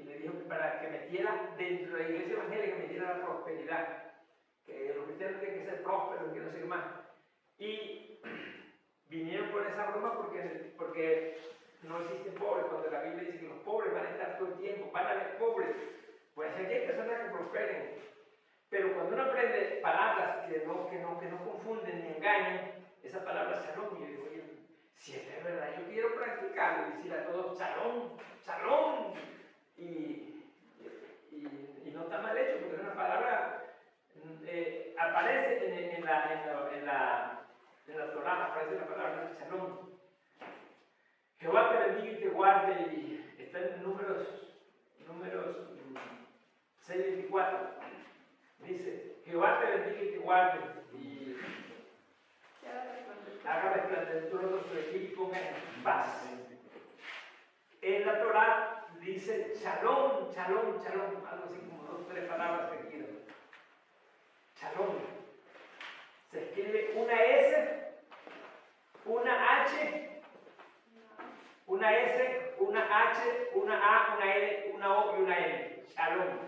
le dijo que para que metiera dentro de la iglesia evangélica, metiera la prosperidad. Que los cristianos tienen que ser prósperos, que no sé qué más. Y vinieron con esa broma porque no existen pobres. Cuando la Biblia dice que los pobres van a estar todo el tiempo, van a haber pobres, pues aquí hay personas que prosperen. Pero cuando uno aprende palabras que no confunden ni engañan, esa palabra shalom, y yo digo, oye, si esto es verdad, yo quiero practicarlo y decir a todos shalom, shalom, y no Torá aparece la palabra Shalom. Jehová te bendiga y te guarde, y está en números 6:24. Dice, Jehová te bendiga y te guarde, y haga resplandecer tu rostro sobre ti y ponga en paz. En la Torá dice Shalom, Shalom, Shalom, algo así como 2 o 3 palabras seguidas. Shalom. Se escribe una S, una H, una S, una H, una A, una L, una O y una L. Shalom.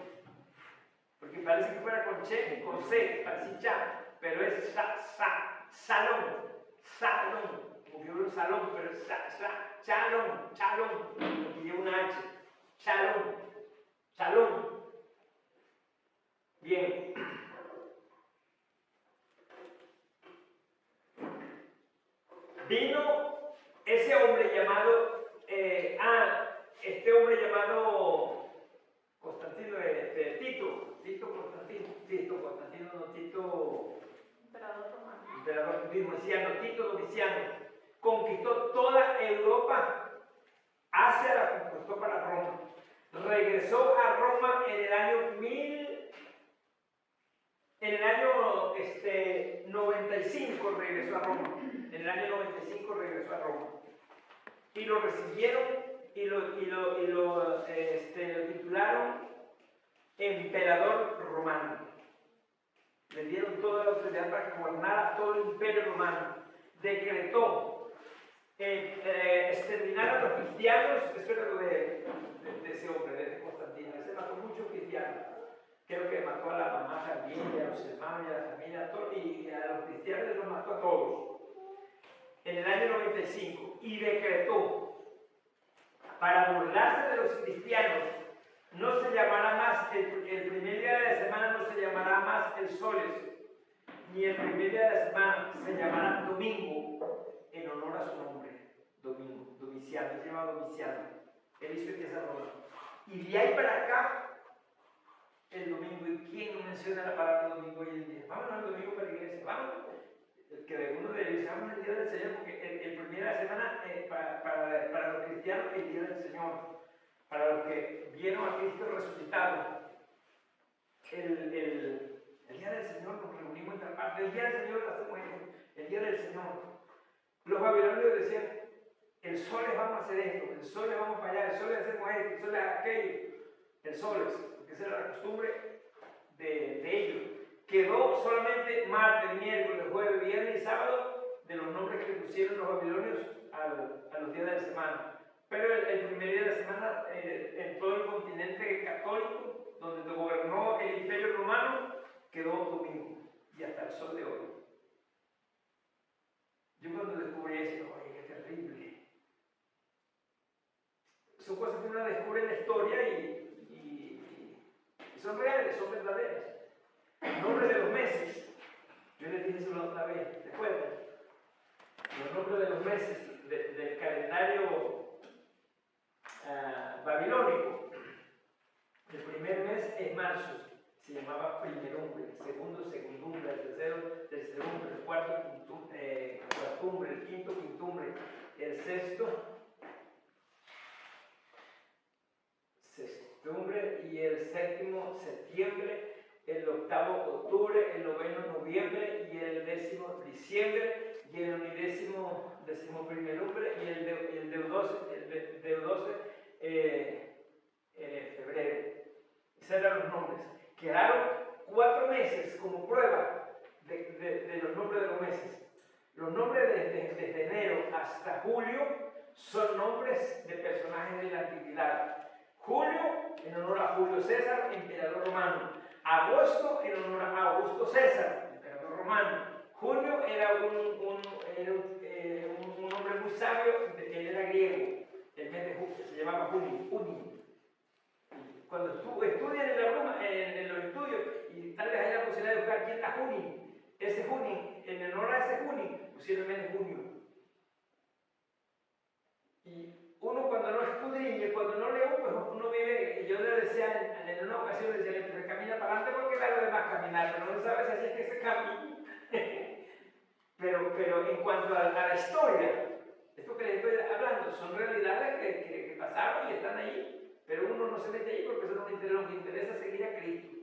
Porque parece que fuera con Che, con C, parece cha, pero es salón, salón. Como que un salón, pero es chalón, chalón. Porque lleva una H. Shalom, shalom. Bien. Vino ese hombre llamado, este hombre llamado Constantino, emperador Domiciano, Tito Domiciano, conquistó toda Europa, Asia la conquistó para Roma. Regresó a Roma en el año 95 regresó a Roma. En el año 95 regresó a Roma. Y lo recibieron y lo titularon emperador romano. Le dieron toda la autoridad para gobernar a todo el imperio romano. Decretó exterminar a los cristianos. Eso era lo de ese hombre, de Constantino. Ese mató muchos cristianos. Creo que mató a la mamá también, a los hermanos y a la familia, y a los cristianos los mató a todos. En el año 95. Y decretó, para burlarse de los cristianos, no se llamará más, el primer día de la semana no se llamará más el soles, ni el primer día de la semana se llamará domingo, en honor a su nombre. Domingo, Domiciano, se llama Domiciano. Él hizo esa Roma. Y de ahí para acá, el domingo. ¿Y quién no menciona la palabra domingo hoy en día? Vámonos al domingo para la iglesia, vamos. Que uno de ellos, vamos al día del Señor, porque el primer día de la semana, para los cristianos, el día del Señor. Para los que vieron a Cristo resucitado, el día del Señor nos reunimos en tal parte. El día del Señor hacemos esto. El día del Señor. Los babilonios decían: el sol les vamos a hacer esto, el sol les vamos para allá, el sol les hacemos esto, el sol les aquello. El sol es, porque esa era la costumbre de ellos. Quedó solamente martes, miércoles, jueves, viernes y sábado de los nombres que pusieron los babilonios a los días de la semana. Pero el primer día de la semana, en todo el continente católico, donde gobernó el imperio romano, quedó domingo. Y hasta el sol de hoy. Yo cuando descubrí eso, oye, qué terrible. Son cosas que uno descubre en la historia y son reales, son verdaderas. Nombres de los meses. Yo les dije eso la otra vez, ¿recuerdan? Los nombres de los meses del calendario babilónico. El primer mes es marzo, se llamaba primerumbre, el segundo segundumbre, el tercero tercerumbre, el cuarto cuartumbre, el quinto quintumbre, el sexto sextumbre y el séptimo septiembre, el octavo octubre, el noveno noviembre y el décimo diciembre y el undécimo primerumbre y el deudose febrero. Esos eran los nombres. Quedaron 4 meses como prueba de los nombres de los meses. Los nombres desde enero hasta julio son nombres de personajes de la antigüedad. Julio, en honor a Julio César, emperador romano. Agosto, en honor a Augusto César, emperador romano. Junio era un hombre muy sabio, él era griego. El mes de julio se llamaba Junio. Cuando estudian en los estudios, y tal vez haya la posibilidad de buscar quién era Junio, ese Junio, en honor a ese Junio, pusieron el mes de junio. Y uno cuando no escudriña, cuando no lee, pues uno vive, y yo le decía en una ocasión, le decía, le camina para adelante porque da lo demás caminar, pero no sabe si así es que se camina. pero en cuanto a la historia, esto que les estoy hablando son realidades que pasaron y están ahí, pero uno no se mete ahí porque eso no le interesa, lo que interesa es seguir a Cristo.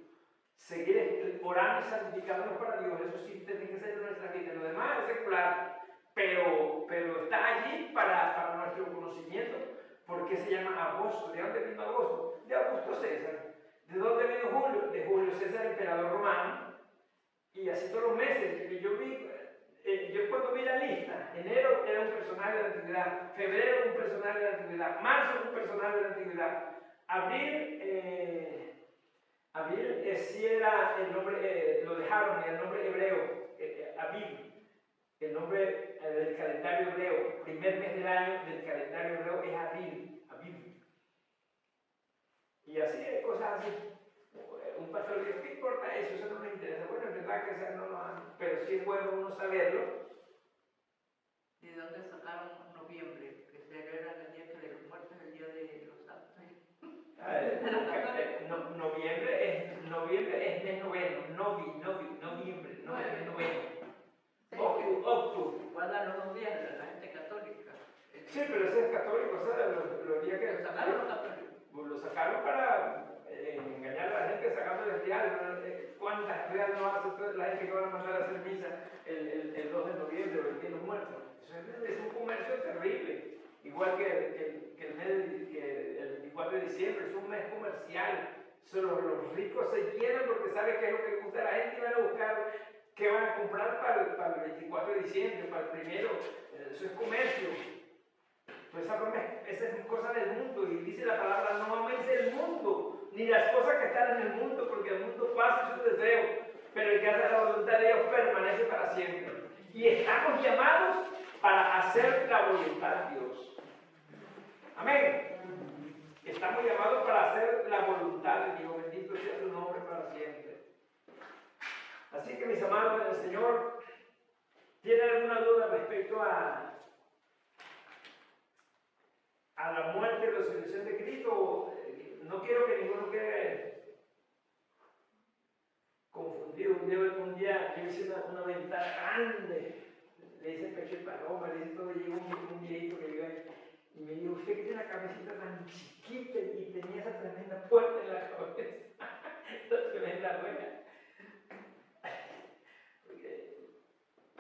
Seguir orando y santificándonos para Dios, eso sí tiene que ser nuestra vida. Lo demás es secular, pero está allí para nuestro conocimiento. ¿Por qué se llama agosto? ¿De dónde vino agosto? De Augusto César. ¿De dónde vino Julio? De Julio César, emperador romano. Y así todos los meses que yo vi, yo cuando vi la lista, enero era un personaje de la antigüedad, febrero un personaje de la antigüedad, marzo un personaje de la antigüedad, abril sí era el nombre, lo dejaron, el nombre hebreo, Aviv, el nombre del calendario hebreo, primer mes del año del calendario hebreo es Aviv. Y así, cosas así. Un pastor dice, ¿qué importa eso? Eso no me interesa. Bueno, es verdad que eso no lo hagan, pero sí es bueno uno saberlo. ¿De dónde sacaron noviembre? Que celebran el Día de los Muertos, el Día de los Santos. Noviembre es mes noveno, noviembre, no es mes noveno. Octubre. Guardan los 2 días de la gente católica. Sí, pero ese es católico, o sea, los días que Lo sacaron los católicos. lo sacaron para engañar a la gente sacando el real. ¿Cuántas real no hace la gente que van a mandar a hacer misa el 2 de noviembre o el Día de los Muertos? Eso es un comercio terrible. Igual que el 24 de diciembre, es un mes comercial. Solo los ricos se llenan porque saben qué es lo que les gusta a la gente y van a buscar qué van a comprar para el 24 de diciembre, para el primero. Eso es comercio. Pues esa es cosa del mundo y dice la palabra, no améis el mundo, ni las cosas que están en el mundo, porque el mundo pasa sus deseos, pero el que hace la voluntad de Dios permanece para siempre. Y estamos llamados para hacer la voluntad de Dios. Amén. Estamos llamados para hacer la voluntad de Dios, bendito sea su nombre para siempre. Así que mis amados del Señor, ¿tienen alguna duda respecto a la muerte y la resurrección de Cristo? No quiero que ninguno quede confundido. Un día yo hice una ventana grande, le hice pecho de paloma, le hice todo, y llegó un viejito que llegó ahí y me dijo, usted que tiene la cabecita tan chiquita y tenía esa tremenda puerta en la cabeza, esa tremenda rueda.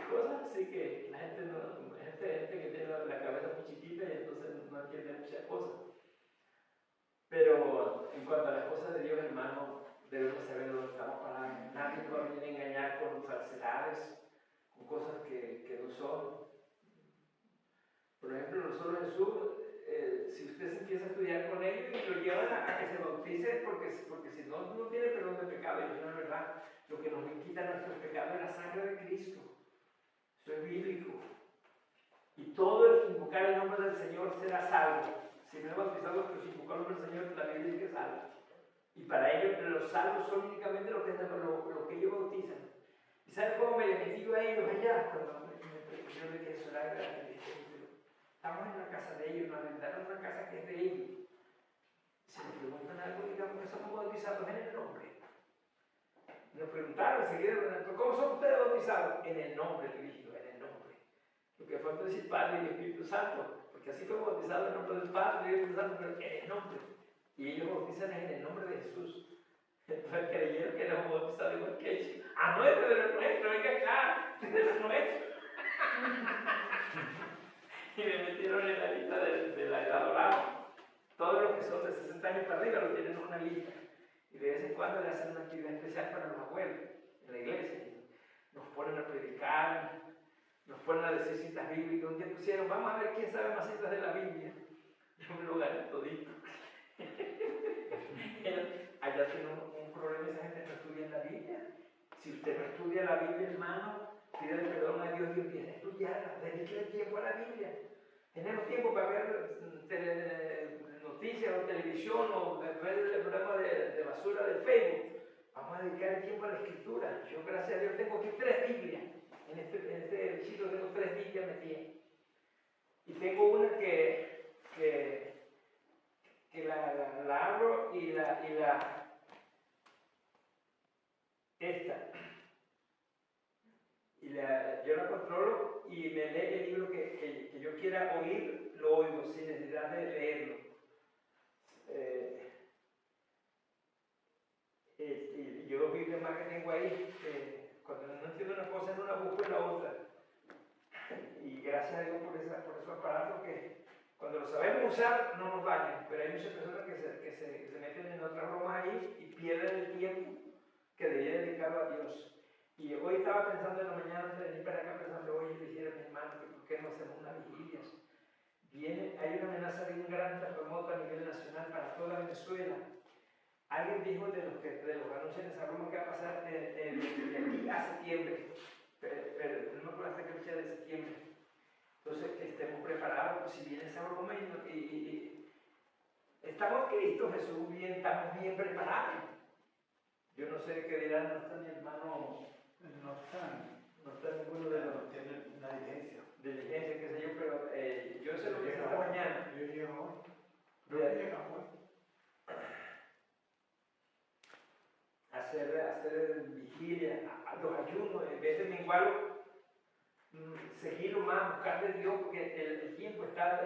Cosas así que la gente que tiene la cabeza muy chiquita y entonces no entiende muchas cosas. Pero en cuanto a las cosas de Dios, hermano, debemos saber de dónde estamos parados. Nadie nos viene a engañar con falsedades, con cosas que no son. Por ejemplo, nosotros en Jesús, si usted se empieza a estudiar con ellos y lo llevan a que se bautice, porque si no, no tiene perdón de pecado, y eso no es verdad. Lo que nos quita nuestros pecados es la sangre de Cristo. Eso es bíblico. Y todo el que invocar el nombre del Señor será salvo. Si no es bautizado, pero si invocar el nombre del Señor, la Biblia dice que es salvo. Y para ellos, los salvos son únicamente los que ellos bautizan. ¿Y saben cómo me le metí yo a ellos allá? Cuando yo le dije eso, estamos en la casa de ellos, nos aventaron una casa que es de ellos. Si nos preguntan algo, digamos que somos bautizados en el nombre. Nos preguntaron enseguida, ¿cómo son ustedes bautizados? En el nombre de Cristo, en el nombre. Lo que falta decir Padre y Espíritu Santo, porque así fue bautizado en el nombre del Padre y del Espíritu Santo, pero en el nombre. Y ellos bautizan en el nombre de Jesús. Entonces creyeron que éramos bautizados igual que ellos. Ah, no, este de los nuestros, venga acá, este de los nuestros. Y me metieron en la lista de la edad dorada. Todos los que son de 60 años para arriba lo tienen en una lista. Y de vez en cuando le hacen una actividad especial para los abuelos en la iglesia. Nos ponen a predicar, nos ponen a decir citas bíblicas. Un día pusieron, vamos a ver quién sabe más citas de la Biblia. Yo me lo gané todito. Allá tiene un problema, esa gente no estudia la Biblia. Si usted no estudia la Biblia, hermano, pídale perdón a Dios y empiece a estudiarla. Dedíquele tiempo a la Biblia. Tenemos tiempo para ver noticias o televisión o ver el programa de basura del Facebook. Vamos a dedicar el tiempo a la escritura. Yo, gracias a Dios, tengo aquí 3 Biblias. En este sitio tengo 3 Biblias metidas. Y tengo una que la abro y esta. Yo la controlo quiera oír, lo oigo sin necesidad de leerlo. Y yo los Biblias más que tengo ahí, cuando no entiendo una cosa en una busco en la otra. Y gracias a Dios por esos aparatos que cuando lo sabemos usar no nos dañan, pero hay muchas personas que se meten en otras bromas ahí y pierden el tiempo que deberían dedicarlo a Dios. Y hoy estaba pensando en la mañana antes de venir para acá, pensando, oye, le dijera a mi hermano, ¿por qué no hacemos una vigilia? Hay una amenaza de un gran terremoto a nivel nacional para toda Venezuela. Alguien dijo de los anuncios de esa broma que va a pasar de aquí a septiembre, pero no me acuerdo hasta qué fecha de septiembre. Entonces, que estemos preparados, pues, si viene esa broma y estamos Cristo Jesús bien, estamos bien preparados. Yo no sé qué dirán, no está mi hermano, no está ninguno de los tiene una diligencia. diligencia, qué sé yo, pero yo sé lo que hice esta mañana. Yo llego hoy. Hacer vigilia, los ayunos, en vez de menguarlo, seguirlo más, buscar de Dios, porque el tiempo está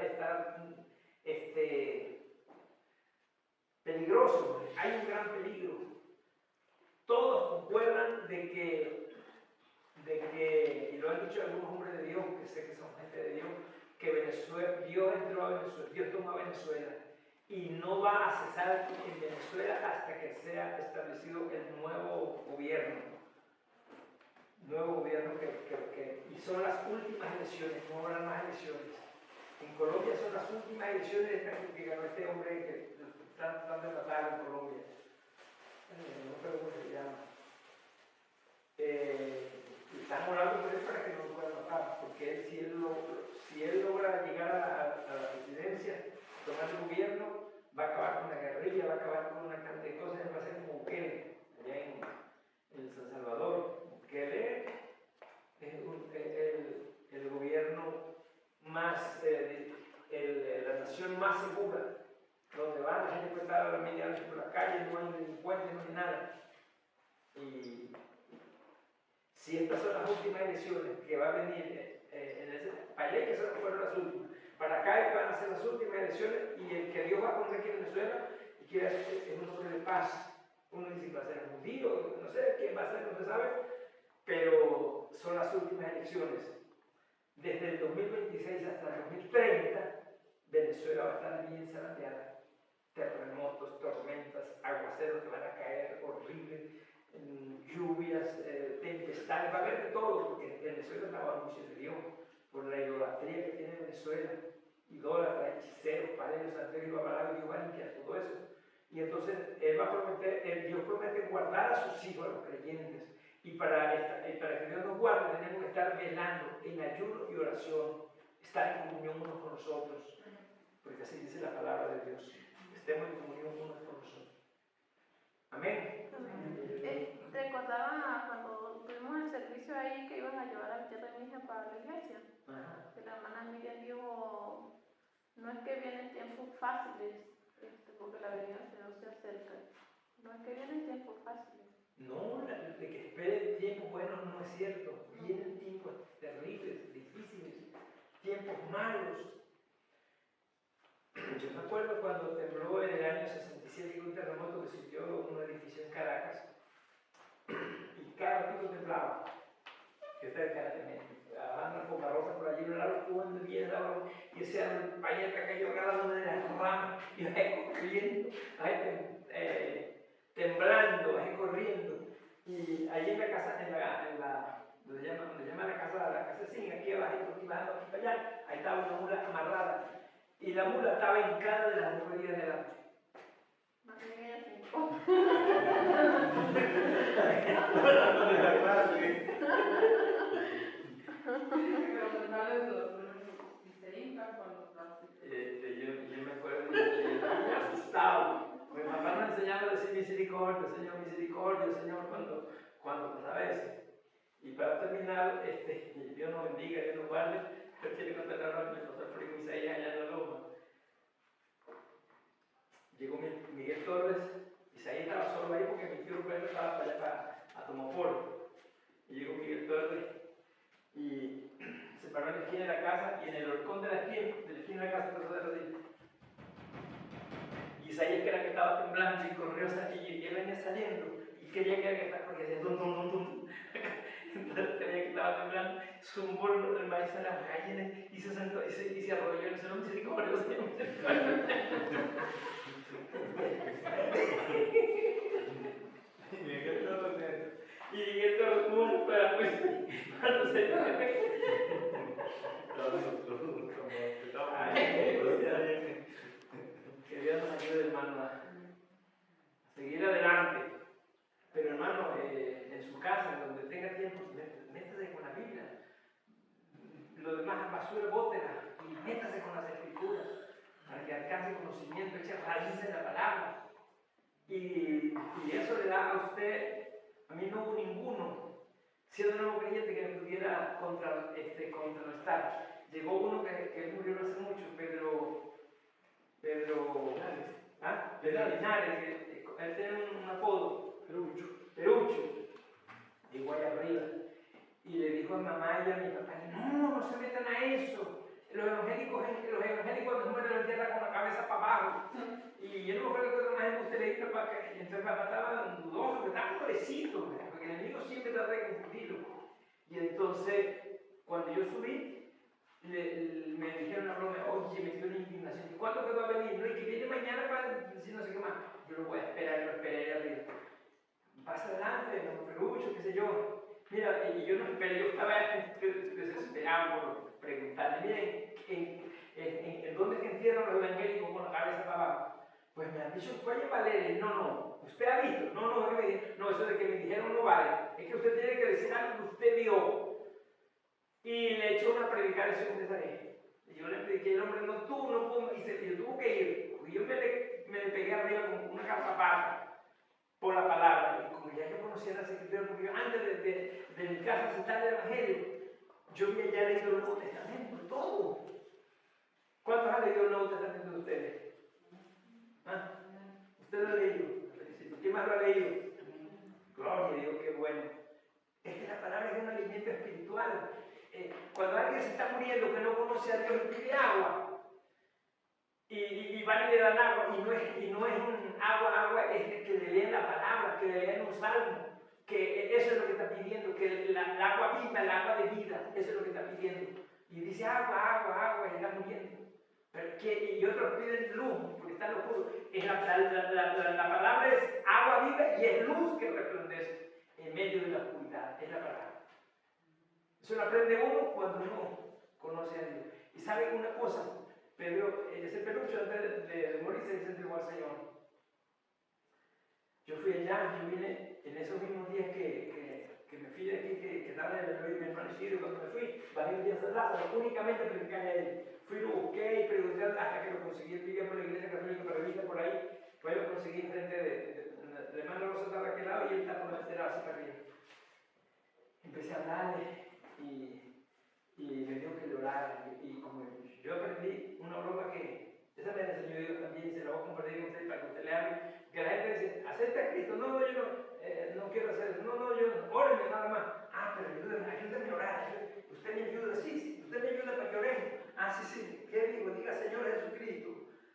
peligroso, hay un gran peligro. Todos concuerdan de que, y lo han dicho algunos hombres de Dios, que sé que son gente de Dios, que Dios entró a Venezuela, Dios tomó a Venezuela, y no va a cesar en Venezuela hasta que sea establecido el nuevo gobierno. Y son las últimas elecciones, no habrá más elecciones. En Colombia son las últimas elecciones que ganó este hombre que están tratando de matar en Colombia. No sé cómo se llama. Y están orando por él para que no lo puedan matar, porque si él logra llegar a la presidencia, tomar el gobierno, va a acabar con la guerrilla, va a acabar con una cantidad de cosas, va a ser como Bukele, allá en San Salvador. Bukele es el gobierno más, la nación más segura, donde va la gente puede estar a la media noche por la calle, no hay delincuentes, no hay nada. Y si estas son las últimas elecciones que va a venir, para allá que fueron las últimas, para acá van a ser las últimas elecciones, y el que Dios va a poner aquí en Venezuela y quiere hacer es un hombre de paz. Uno dice que va a ser judío, no sé quién va a ser, no se sabe, pero son las últimas elecciones. Desde el 2026 hasta el 2030, Venezuela va a estar bien zarandeada. Terremotos, tormentas, aguaceros que van a caer horribles, lluvias, tempestades, va a haber de todo, porque Venezuela está bajo juicio de Dios por la idolatría que tiene Venezuela. Idólatras, hechiceros, paredes, santeros, babalados, Dios va a limpiar todo eso. Y entonces Dios promete guardar a sus hijos, a los creyentes. Y para que Dios nos guarde, tenemos que estar velando en ayuno y oración, estar en comunión unos con los otros, porque así dice la palabra de Dios. Estemos en comunión unos con los otros. Amén. Recordaba cuando tuvimos el servicio ahí que iban a llevar al tía de mi hija para la iglesia. Ajá. Que la hermana Miriam dijo, no es que vienen tiempos fáciles, porque la venida del Señor se acerca. No es que vienen tiempos fáciles. No, de que espere tiempos buenos no es cierto. Vienen tiempos terribles, difíciles, tiempos malos. Yo me acuerdo cuando tembló en el año 67, un terremoto que sintió un edificio en Caracas, y cada ratito temblaba. Que está bajando la Foca Rosa por allí, un árbol jugando bien, y ese árbol payeta cayó a cada una de las ramas, y bajé corriendo, temblando, bajé corriendo. Y allí en la casa, donde llama la casa sin, aquí abajo, aquí bajando, aquí para allá, ahí estaba una mula amarrada. Y la mula estaba hincada de las 2 días delante. Más bien ella se hincó. Yo me acuerdo asustado. Mi papá me enseñaba a decir misericordia, Señor, cuando pasaba eso. Y para terminar, Dios nos bendiga, Dios nos guarde. Pero quiero contar la hora que me pasó el primo Isaías allá en la loma. Llegó Miguel Torres, Isaías estaba solo ahí porque mi tío Roberto estaba para allá, a Tomopolo. Y llegó Miguel Torres y se paró en la esquina de la casa, y en el balcón de la esquina en la casa de rodillas. Y Isaías, que era que estaba temblando, y corrió y él venía saliendo, y quería que estaba, porque hacía tum, tum, tum, tum. Entonces creía que estaba temblando, zumbó el maíz en las gallinas, y se sentó, y se arrodilló en el Señor, misericordia, Señor, misericordia. Y esto muy para pues, cuando se que Dios nos ayude, hermano, a seguir adelante. Pero, hermano, en su casa, donde tenga tiempo, métase con la Biblia. Lo demás, basura, bótela y métase con las Escrituras para que alcance conocimiento, eche raíces en la palabra. Y eso le da a usted, a mí no hubo ninguno, siendo nuevo creyente, que me pudiera contrarrestar. Llegó uno que él murió no hace mucho, Pedro Linares, él tiene un apodo, Perucho, de Guayabría. Y le dijo a mamá y a mi papá, no se metan a eso. Los evangélicos cuando mueren lo entierran con la cabeza para abajo. Y yo no me acuerdo que más gente usted le dijo para que. Y entonces papá estaba dudoso, que estaba pobrecito, porque el enemigo siempre trata de confundirlo. Y entonces, cuando yo subí, me dijeron una broma, oye, me dio una indignación. ¿Y cuándo que va a venir? No, y que viene mañana para decir no sé qué más. Yo lo voy a esperar, lo esperé ahí arriba. Pasa adelante, don Perucho, qué sé yo. Mira, y yo no esperé, yo estaba desesperado por preguntarle, miren, ¿en dónde se entierran los evangélicos con la cabeza para abajo? Pues me han dicho, oye, Valeria, no, ¿usted ha visto? No, eso de que me dijeron no vale, es que usted tiene que decir algo que usted vio. Y le echó una predicación de esa vez. Y yo le prediqué, el hombre, no, tú no puedo, y yo tuvo que ir, porque yo me le pegué arriba con una garrapata por la palabra, y como ya yo conocía las Escrituras, porque yo antes de mi casa aceptar el Evangelio, yo había ya leído el Nuevo Testamento, todo. ¿Cuántos han leído el Nuevo Testamento de ustedes? ¿Ah? ¿Usted lo ha leído? Felicito. ¿Quién más lo ha leído? Gloria a Dios, qué bueno. Es que la palabra es un alimento espiritual. Cuando alguien se está muriendo que no conoce a Dios, pide agua. Y van y le dan agua, y no es un agua, es que le leen la palabra, que le leen un salmo, que eso es lo que está pidiendo, que el agua viva, el agua de vida, eso es lo que está pidiendo. Y dice agua, y está muriendo. Y otros piden luz, porque están oscuros. La palabra es agua viva y es luz que resplandece en medio de la oscuridad, es la palabra. Eso lo aprende uno cuando no conoce a Dios. Y sabe una cosa, Pedro, ese Perucho antes de morirse se entregó al Señor. Yo fui allá, yo vine en esos mismos días que me fui de aquí, que estaba en el mi hermano Isidro, cuando me fui, varios días a Lázaro, únicamente predicarle a él. Fui, lo busqué y pregunté hasta que lo conseguí, vivía por la iglesia católica prevista por ahí, pues lo conseguí enfrente de hermano Rosa estaba de aquel lado y él está por este lado, así para arriba. Empecé a hablarle y me dijo que le orara, y como yo aprendí una broma que esa me la enseñó Dios también, se la voy a compartir con usted para que usted le hable, que la gente dice, acepta a Cristo, no, yo no quiero hacer eso, no, yo no, óreme nada más, pero ayúdame a orar, usted me ayuda, sí, usted me ayuda para que oremos, sí, ¿qué digo? Diga Señor Jesucristo,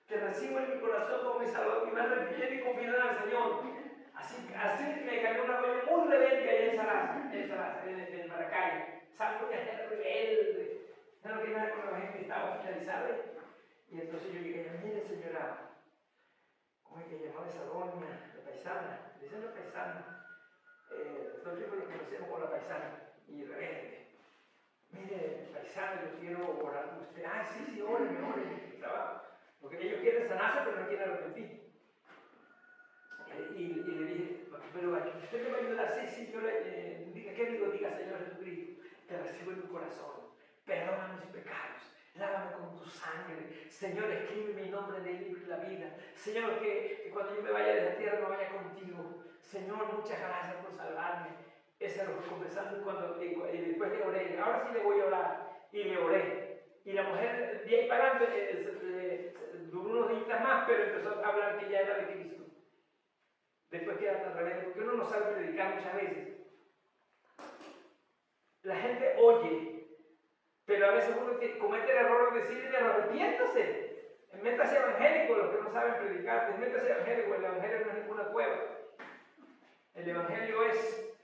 que recibo en mi corazón como mi Salvador, y me arrepiento y confío al Señor. Así me cayó una doña muy rebelde allá en Sarasa, en Maracay. Salvo que era rebelde. No lo que nada con la gente estaba hospitalizada. Y entonces yo llegué, mire señora, ¿cómo es que llamaba esa doña? La paisana. Le dicen la paisana. Los chicos lo conocemos como la paisana. Y rebelde. Mire, paisana, yo quiero orar con usted. Sí, óreme. Porque ellos quieren sanarse, pero no quieren arrepentir. Y le dije, pero usted me va a ayudar, sí, yo ¿qué digo? Diga, Señor Jesucristo, te recibo en tu corazón, perdona mis pecados, lávame con tu sangre, Señor, escribe mi nombre en el libro de la vida, Señor, que cuando yo me vaya de la tierra me vaya contigo, Señor, muchas gracias por salvarme. Ese lo fue confesando y después le oré, ahora sí le voy a orar, y le oré. Y la mujer de ahí para adelante duró unos días más, pero empezó a hablar que ya era de Cristo. Después queda tan rebelde, porque uno no sabe predicar muchas veces. La gente oye, pero a veces uno comete el error de decirle, arrepiéntase. Desmétase evangélico, los que no saben predicar, desmétase evangélico, el evangelio no es ninguna cueva. El evangelio es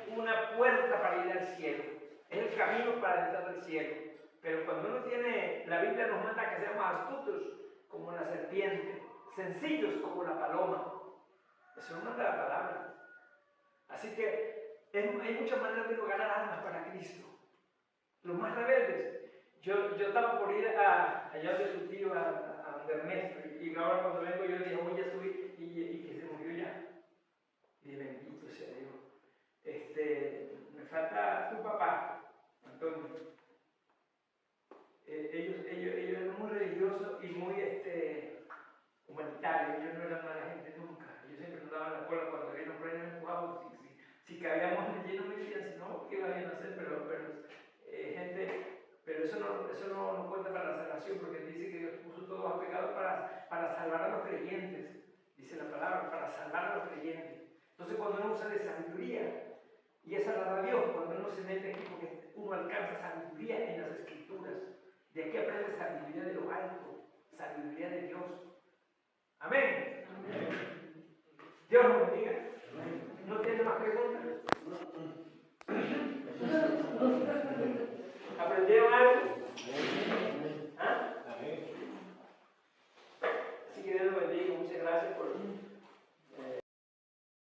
una puerta para ir al cielo, es el camino para entrar al cielo. Pero cuando uno tiene, la Biblia nos manda que seamos astutos como la serpiente, sencillos como la paloma. Eso nos manda la palabra. Así que hay muchas maneras de ganar almas para Cristo. Los más rebeldes. Yo estaba por ir allá de su tío, a Ernesto, y ahora cuando vengo yo dije, voy a subir, y que se murió ya. Y dije, bendito sea Dios. Me falta tu papá, Antonio. Ellos eran muy religiosos y muy humanitarios. Ellos no eran mala gente nunca. Ellos siempre nos daban la cola cuando había los reyes empujados. Si cabíamos en el lleno me decían, si no, ¿qué vayan a hacer? Pero eso no cuenta para la salvación, porque dice que Dios puso todos a pecado para salvar a los creyentes. Dice la palabra, para salvar a los creyentes. Entonces cuando uno usa de sabiduría, y esa la da Dios, cuando uno se mete aquí, porque uno alcanza sabiduría en las Escrituras. De aquí aprende sabiduría de lo alto, sabiduría de Dios. Amén. Amén. Dios nos bendiga. ¿No tiene más preguntas? ¿Aprendieron algo? ¿Ah? Así que Dios los bendiga. Muchas gracias por